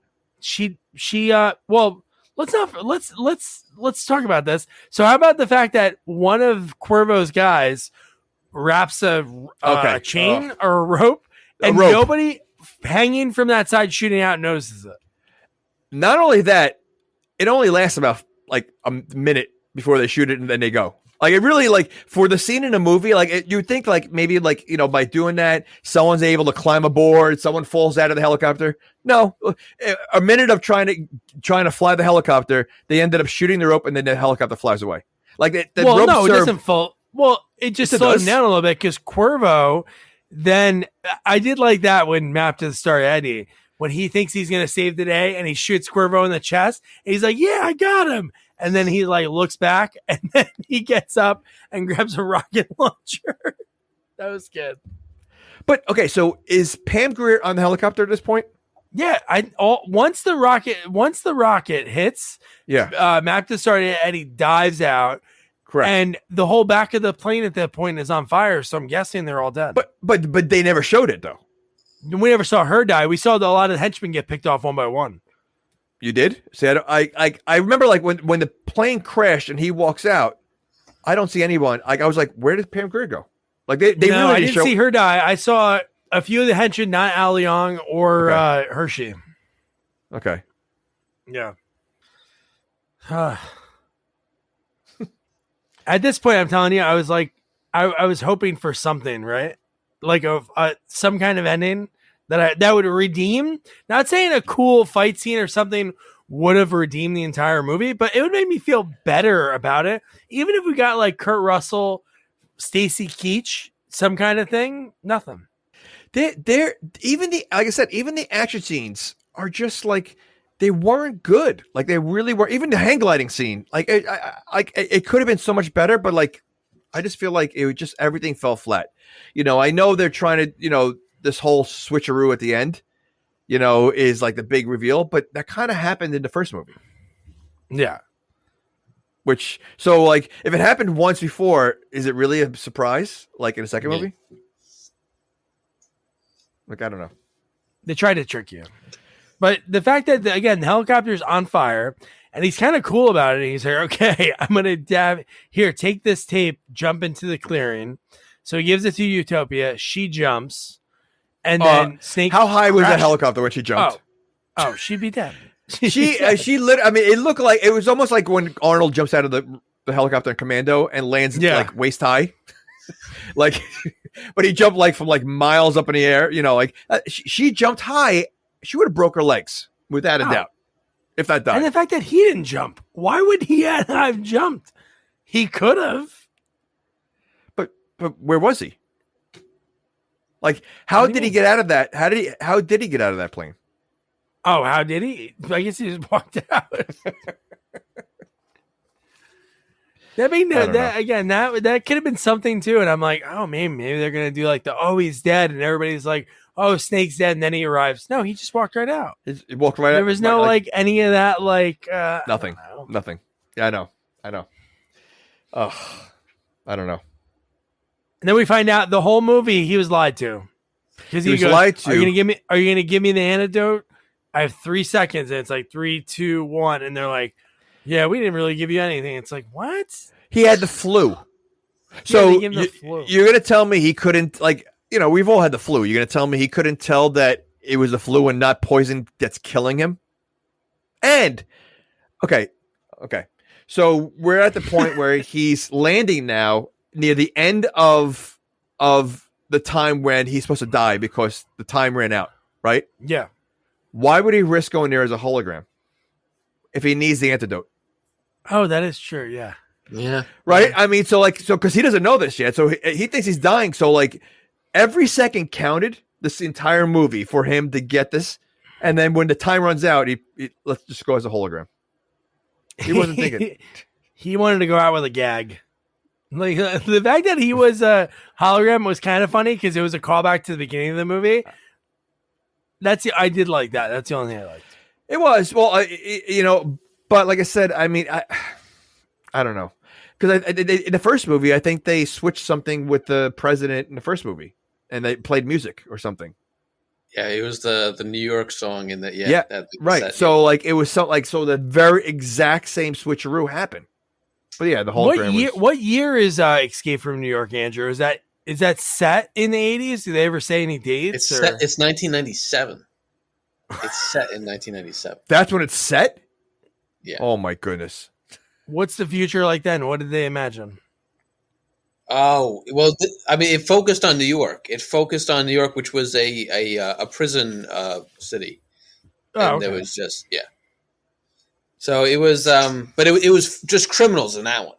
Well, let's talk about this. So how about the fact that one of Cuervo's guys wraps a chain or a rope, and hanging from that side, shooting out, notices it. Not only that, it only lasts about like a minute before they shoot it and then they go. Like it really like for the scene in a movie, like you'd think like maybe like, you know, by doing that, someone's able to climb aboard, someone falls out of the helicopter. No, a minute of trying to fly the helicopter, they ended up shooting the rope and then the helicopter flies away. Like the well, rope no, served, it doesn't fall. Well, it just slowed him down a little bit because Cuervo. Then I did like that when Map to the Star Eddie, when he thinks he's going to save the day and he shoots Cuervo in the chest. And he's like, yeah, I got him. And then he like looks back and then he gets up and grabs a rocket launcher. That was good. But okay, so is Pam Grier on the helicopter at this point? Yeah, once the rocket hits, Map to the Star Eddie dives out. Correct. And the whole back of the plane at that point is on fire, so I'm guessing they're all dead. But they never showed it though. We never saw her die. We saw a lot of henchmen get picked off one by one. You did? See, I remember like when the plane crashed and he walks out, I don't see anyone. Like I was like, where did Pam Grier go? Like they no, really I didn't see her die. I saw a few of the henchmen, not Al Young or Hershey. Okay. Yeah. At this point, I'm telling you, I was like, I was hoping for something, right? Like some kind of ending that would redeem. Not saying a cool fight scene or something would have redeemed the entire movie, but it would make me feel better about it. Even if we got like Kurt Russell, Stacy Keach, some kind of thing, nothing. They're even like I said, even the action scenes are just like. They weren't good. Like they really were. Even the hang gliding scene, like it could have been so much better. But like, I just feel like it was just everything fell flat. You know, I know they're trying to, you know, this whole switcheroo at the end, you know, is like the big reveal. But that kind of happened in the first movie. Yeah. Which so like if it happened once before, is it really a surprise? Like in a second movie? Like I don't know. They tried to trick you. But the fact that, again, the helicopter's on fire, and he's kind of cool about it. He's like, okay, I'm going to dab. Here, take this tape, jump into the clearing. So he gives it to Utopia. She jumps. And then Snake. How high was that helicopter when she jumped? Oh, she'd be dead. She lit. I mean, it looked like it was almost like when Arnold jumps out of the helicopter in Commando and lands like waist high. Like, but he jumped like from like miles up in the air, you know, like she jumped high. She would have broke her legs without a doubt, if not died. And the fact that he didn't jump, why would he have jumped? He could have. But where was he? Like, how did he get out of that? How did he get out of that plane? Oh, how did he? I guess he just walked out. That mean that again, that could have been something too. And I'm like, oh man, maybe they're gonna do like he's dead, and everybody's like, oh, Snake's dead, and then he arrives. No, he just walked right out. He walked right out. There was no like any of that like nothing. Yeah, I know. Oh, I don't know. And then we find out the whole movie he was lied to. Because he goes, lied to. Are you gonna give me the antidote? I have 3 seconds, and it's like 3, 2, 1, and they're like, yeah, we didn't really give you anything. It's like, what? He had the flu. So you're gonna tell me he couldn't, like, you know, we've all had the flu. You're gonna tell me he couldn't tell that it was the flu and not poison that's killing him? And okay. So we're at the point where he's landing now near the end of the time when he's supposed to die because the time ran out, right? Yeah. Why would he risk going there as a hologram if he needs the antidote? Oh, that is true. Yeah. Yeah. Right. I mean, so because he doesn't know this yet, so he thinks he's dying. So like every second counted this entire movie for him to get this, and then when the time runs out, he let's just go as a hologram. He wasn't thinking. He wanted to go out with a gag. Like the fact that he was a hologram was kind of funny because it was a callback to the beginning of the movie. I did like that. That's the only thing I liked. It was you know, but like I said, I mean, I don't know, because in the first movie, I think they switched something with the president in the first movie, and they played music or something. Yeah, it was the New York song in that. Right. Set, so like it was so the very exact same switcheroo happened. But yeah, the whole what year is Escape from New York, Andrew? Is that is that set in the 80s? Do they ever say any dates? It's set. It's 1997. It's set in 1997. That's when it's set? Yeah. Oh my goodness. What's the future like then? What did they imagine? Oh well, I mean, it focused on New York. It focused on New York, which was a prison city, and there was just So it was, but it was just criminals in that one.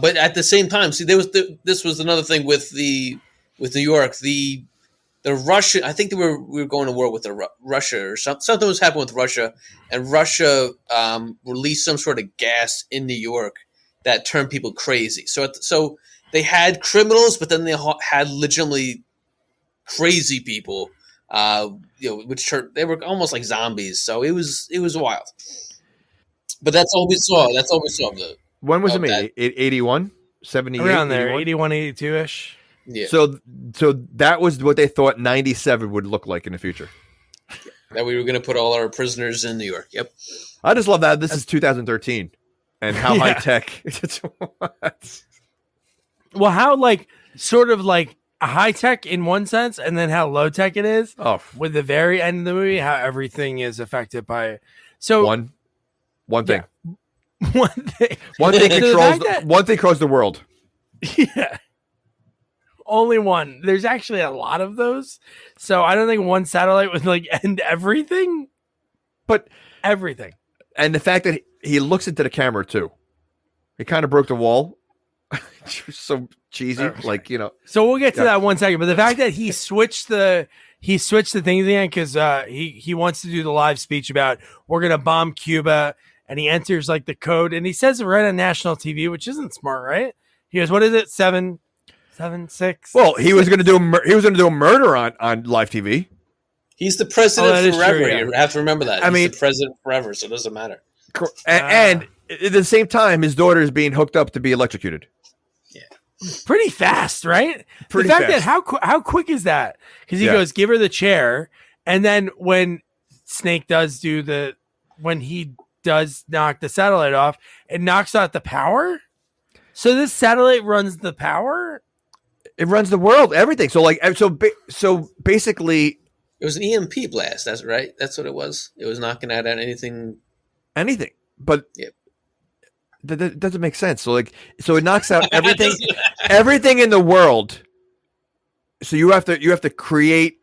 But at the same time, see, this was another thing with New York. The Russia, I think we were going to war with Russia or something was happening with Russia, and Russia released some sort of gas in New York that turned people crazy. So they had criminals, but then they had legitimately crazy people, they were almost like zombies. So it was wild. But that's all we saw. That's all we saw of the. When was it made? 81? 78? Around there, 81? 82-ish. Yeah. So that was what they thought 97 would look like in the future. That we were going to put all our prisoners in New York. Yep. I just love that this is 2013 and how high tech. Well, how sort of high tech in one sense, and then how low tech it is. Oh, with the very end of the movie, how everything is affected by it. So one thing. Yeah. One thing. One thing controls the world. Yeah. Only one. There's actually a lot of those. So I don't think one satellite would end everything. But everything. And the fact that he looks into the camera too. He kind of broke the wall. So cheesy. So we'll get to that one second. But the fact that he switched the things again because he wants to do the live speech about we're gonna bomb Cuba, and he enters the code and he says it right on national TV, which isn't smart, right? He goes, "What is it? 776?" Well, he was gonna do a murder on live TV. He's the president forever. True, yeah. You have to remember that. He's the president forever, so it doesn't matter. And at the same time, his daughter is being hooked up to be electrocuted. Pretty fast, right? Pretty the fact fast. that how quick is that? Because he goes, give her the chair, and then when Snake does when he does knock the satellite off, it knocks out the power. So this satellite runs the power. It runs the world, everything. So so basically, it was an EMP blast. That's right. That's what it was. It was knocking out anything. But yep. That doesn't make sense. So it knocks out everything, everything in the world. So you have to create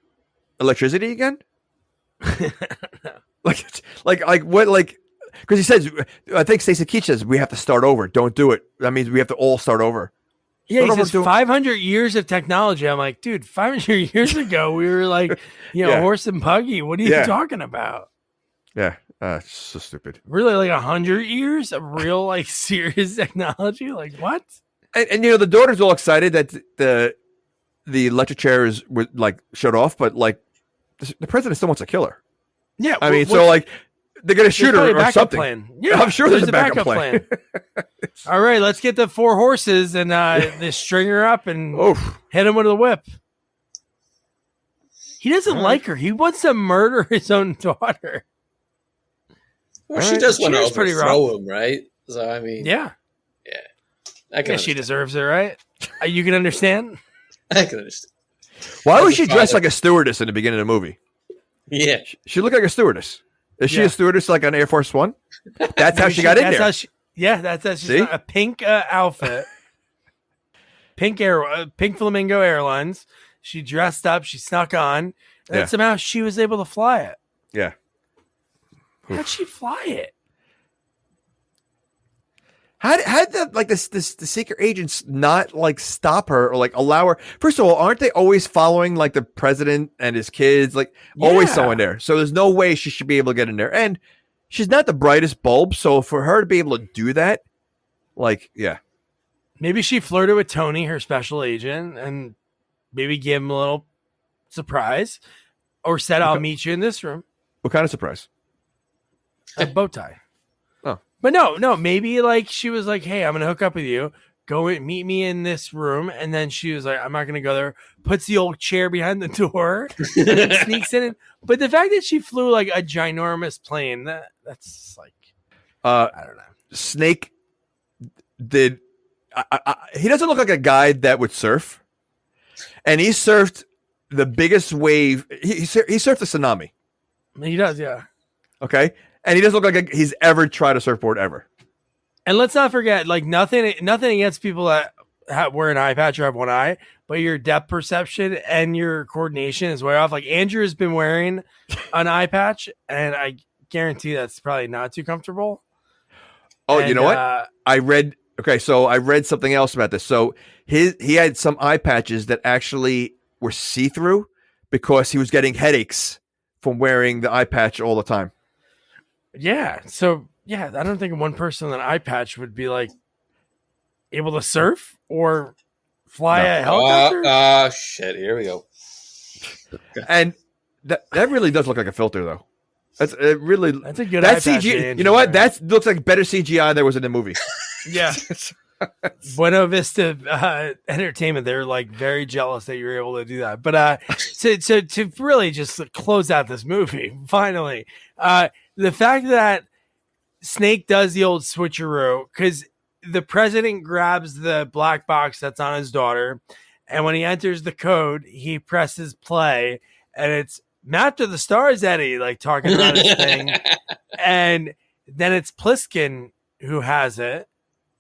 electricity again. Because he says, I think Stacey Keach says we have to start over. Don't do it. That means we have to all start over. Yeah, he says 500 years of technology. I'm like, dude, 500 years ago we were horse and buggy. What are you talking about? Yeah. It's so stupid. Really, 100 years of real, serious technology? What? And the daughter's all excited that the electric chair is shut off, but the president still wants to kill her. Yeah, I mean, they're gonna shoot her or something. Plan. Yeah, I'm sure there's a backup plan. All right, let's get the 4 horses and they string her up and hit him with a whip. He doesn't like her. He wants to murder his own daughter. Well, she does want to overthrow him, right? So I mean, yeah. I can. She deserves it, right? You can understand. I can understand. Why was she dressed like a stewardess in the beginning of the movie? Yeah, she looked like a stewardess. Is she a stewardess on Air Force One? That's how she got in there. That's how she's a pink outfit, pink Flamingo Airlines. She dressed up. She snuck on, and somehow she was able to fly it. Yeah. How'd she fly it? How did the secret agents not stop her or allow her? First of all, aren't they always following the president and his kids? Always someone there. So there's no way she should be able to get in there. And she's not the brightest bulb. So for her to be able to do that, maybe she flirted with Tony, her special agent, and maybe give him a little surprise, or said, "I'll meet you in this room." What kind of surprise? A bow tie. Oh. But no, maybe she was like, "Hey, I'm gonna hook up with you. Go and meet me in this room." And then she was like, "I'm not gonna go there." Puts the old chair behind the door and then sneaks in. But the fact that she flew a ginormous plane, that's I don't know. Snake did. He doesn't look like a guy that would surf. and he surfed the biggest wave. He surfed the tsunami. He does, yeah. Okay, and he doesn't look like he's ever tried a surfboard ever. And let's not forget, like nothing against people that wear an eye patch or have one eye, but your depth perception and your coordination is way off. Like Andrew has been wearing an eye patch, and I guarantee that's probably not too comfortable. Oh, and, you know what? I read something else about this. So he had some eye patches that actually were see-through because he was getting headaches from wearing the eye patch all the time. Yeah. So yeah, I don't think one person with an eye patch would be like able to surf or fly a helicopter. Shit! Here we go. And that really does look like a filter, though. That's a good eye patch. CGI. You know what? That looks like better CGI there was in the movie. Yeah. Buena Vista Entertainment, they're like very jealous that you were able to do that. But to really just close out this movie, finally, the fact that Snake does the old switcheroo, because the president grabs the black box that's on his daughter, and when he enters the code, he presses play, and it's Map to the Stars, Eddie, like talking about his thing. And then it's Pliskin who has it.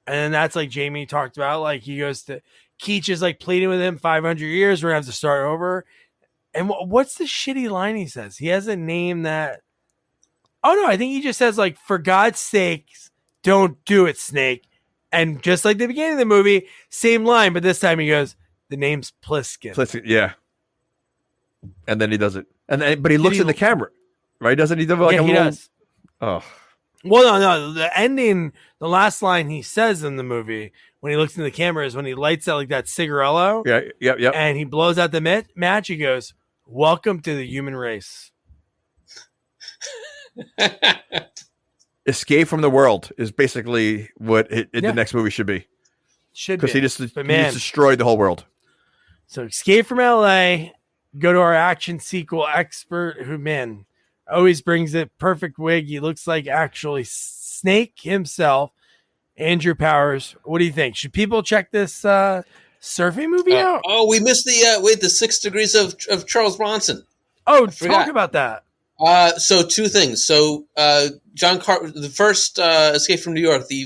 And then that's like Jamie talked about. Like he goes to Keach is like pleading with him 500 years. We're going to have to start over. And what's the shitty line he says? He has a name that. Oh, no. I think he just says, like, for God's sakes, don't do it, Snake. And just like the beginning of the movie, same line. But this time he goes, the name's Pliskin. Pliskin, yeah. And then he does it. But he looks in the camera, right? Doesn't he? Like he does. Oh. Well, no. The ending, the last line he says in the movie when he looks in the camera is when he lights out like that cigarello. Yeah, yep. And he blows out the match. He goes, "Welcome to the human race." Escape from the world is basically what the next movie should be. Because he just destroyed the whole world. So Escape from L.A., go to our action sequel expert who, man, always brings it. Perfect wig. He looks like actually Snake himself. Andrew Powers. What do you think? Should people check this surfing movie out? Oh, we missed the 6 Degrees of Charles Bronson. Oh, talk about that. So 2 things. So John Carpenter, the first Escape from New York, the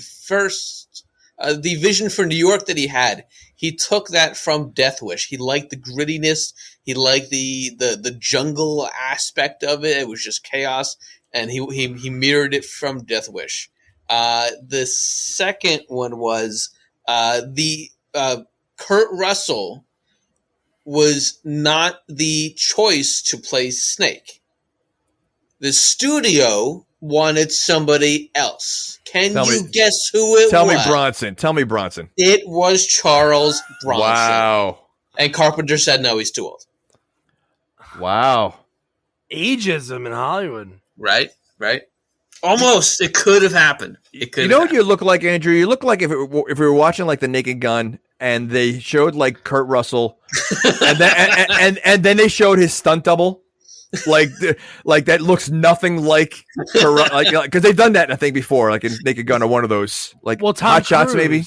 vision for New York that he had, he took that from Death Wish. He liked the grittiness. He liked the jungle aspect of it. It was just chaos, and he mirrored it from Death Wish. The second one was Kurt Russell was not the choice to play Snake. The studio wanted somebody else. Can you guess who it was? Tell me Bronson. It was Charles Bronson. Wow. And Carpenter said no, he's too old. Wow. Ageism in Hollywood. Right. Almost. It could have happened. You know what you look like, Andrew? You look like if we were watching like The Naked Gun and they showed like Kurt Russell and then they showed his stunt double. Like that looks nothing like because they've done that I think before, like in Naked Gun or one of those Tom Hot Shots maybe.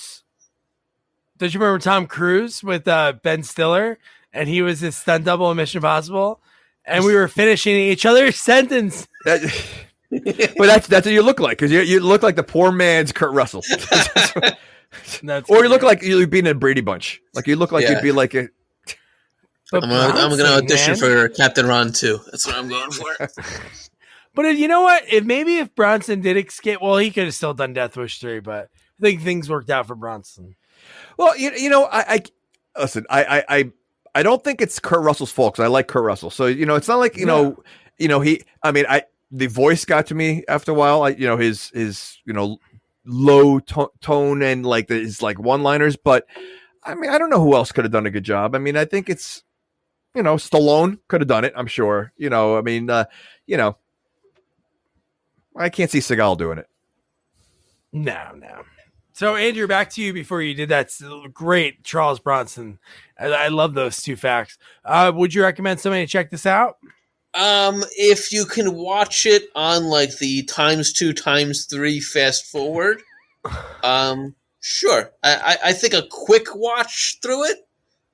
Did you remember Tom Cruise with Ben Stiller and he was his stunt double in Mission Impossible, and we were finishing each other's sentence. But that's what you look like because you look like the poor man's Kurt Russell, or you look like you'd be in a Brady Bunch. Like you look like you'd be like a. I'm going to audition for Captain Ron 2. That's what I'm going for. But you know what? If Bronson did escape, well, he could have still done Death Wish 3, but I think things worked out for Bronson. Well, I listen. I don't think it's Kurt Russell's fault because I like Kurt Russell. So it's not like he. I mean, the voice got to me after a while. His low tone and like his like one-liners, but I mean, I don't know who else could have done a good job. I mean, I think it's. Stallone could have done it. I'm sure. I can't see Seagal doing it. No. So, Andrew, back to you before you did that great Charles Bronson. I love those 2 facts. Would you recommend somebody to check this out? If you can watch it on like the ×2 ×3 fast forward, sure. I think a quick watch through it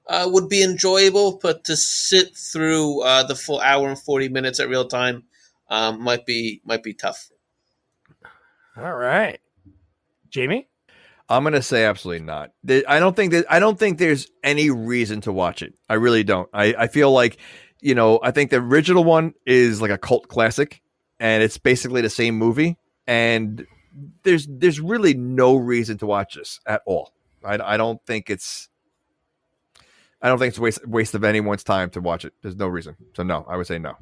would be enjoyable, but to sit through the full hour and 40 minutes at real time might be tough. All right. Jamie? I'm gonna say absolutely not. I don't think there's any reason to watch it. I really don't. I feel like, I think the original one is like a cult classic, and it's basically the same movie. And there's really no reason to watch this at all. I don't think it's a waste of anyone's time to watch it. There's no reason. So no, I would say no.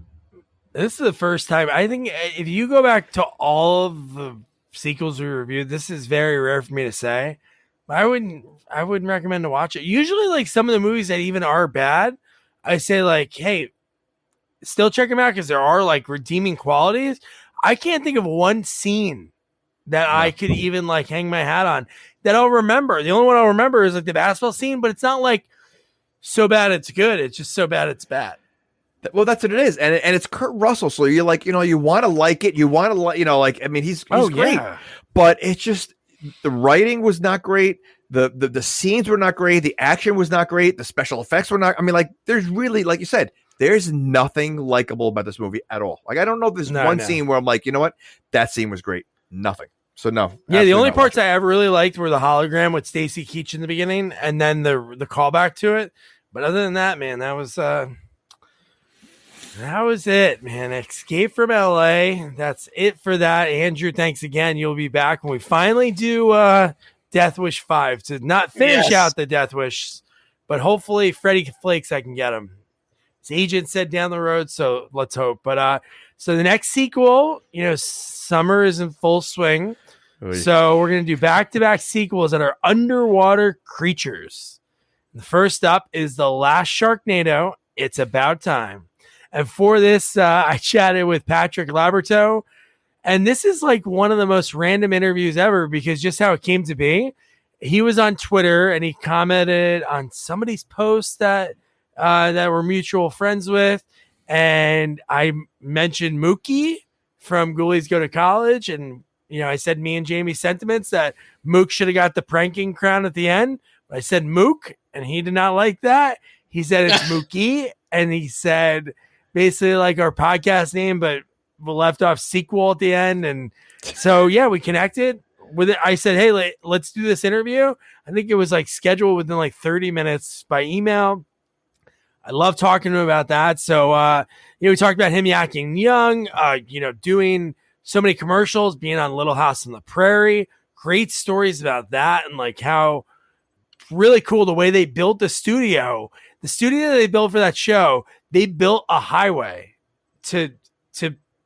This is the first time. I think if you go back to all of the sequels we reviewed, this is very rare for me to say. But I wouldn't recommend to watch it. Usually, like some of the movies that even are bad, I say like, hey, still check them out because there are like redeeming qualities. I can't think of one scene that I could even like hang my hat on that I'll remember. The only one I'll remember is like the basketball scene, but it's not like so bad it's good. It's just so bad it's bad. Well, that's what it is, and it's Kurt Russell, so you're like, you want to like it, you want to like, I mean, he's great, but it's just the writing was not great, the scenes were not great, the action was not great, the special effects were not. I mean, like, there's really, like you said, there's nothing likable about this movie at all. Like, I don't know if there's one scene where I'm like, you know what, that scene was great. Nothing. So no. Yeah, the only parts I ever really liked were the hologram with Stacy Keach in the beginning, and then the callback to it. But other than that, man, that was it, man. Escape from L.A. That's it for that. Andrew, thanks again. You'll be back when we finally do Death Wish 5 to not finish out the Death Wish, but hopefully Freddie Flakes, I can get him. His agent said down the road, so let's hope. But so the next sequel, summer is in full swing. Oy. So we're going to do back-to-back sequels that are underwater creatures. The first up is The Last Sharknado. It's About Time. And for this, I chatted with Patrick Laberto, and this is like one of the most random interviews ever because just how it came to be. He was on Twitter and he commented on somebody's post that we're mutual friends with, and I mentioned Mookie from Ghoulies Go to College, and I said me and Jamie's sentiments that Mook should have got the pranking crown at the end. But I said Mook, and he did not like that. He said it's Mookie, and he said basically like our podcast name, but we left off sequel at the end. And so, yeah, we connected with it. I said, hey, let's do this interview. I think it was like scheduled within like 30 minutes by email. I love talking to him about that. So, we talked about him yakking young, doing so many commercials, being on Little House on the Prairie, great stories about that. And like how really cool the way they built the studio that they built for that show. They built a highway to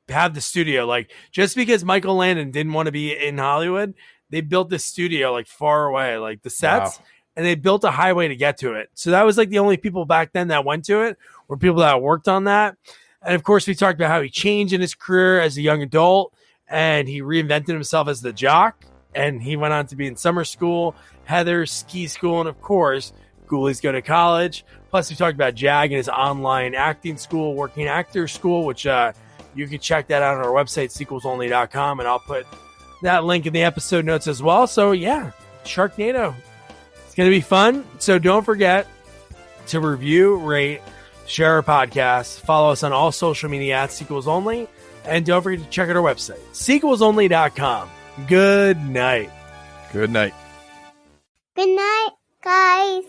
have the studio. Like, just because Michael Landon didn't want to be in Hollywood, they built the studio like far away, like the sets, and they built a highway to get to it. So that was like the only people back then that went to it were people that worked on that. And of course, we talked about how he changed in his career as a young adult, and he reinvented himself as the jock, and he went on to be in summer school, Heather's ski school, and of course, Ghoulies Go to College. Plus, we talked about Jag and his online acting school, working actor school, which you can check that out on our website, sequelsonly.com, and I'll put that link in the episode notes as well. So, yeah, Sharknado. It's going to be fun. So don't forget to review, rate, share our podcast, follow us on all social media at Sequels Only, and don't forget to check out our website, sequelsonly.com. Good night. Good night. Good night, guys.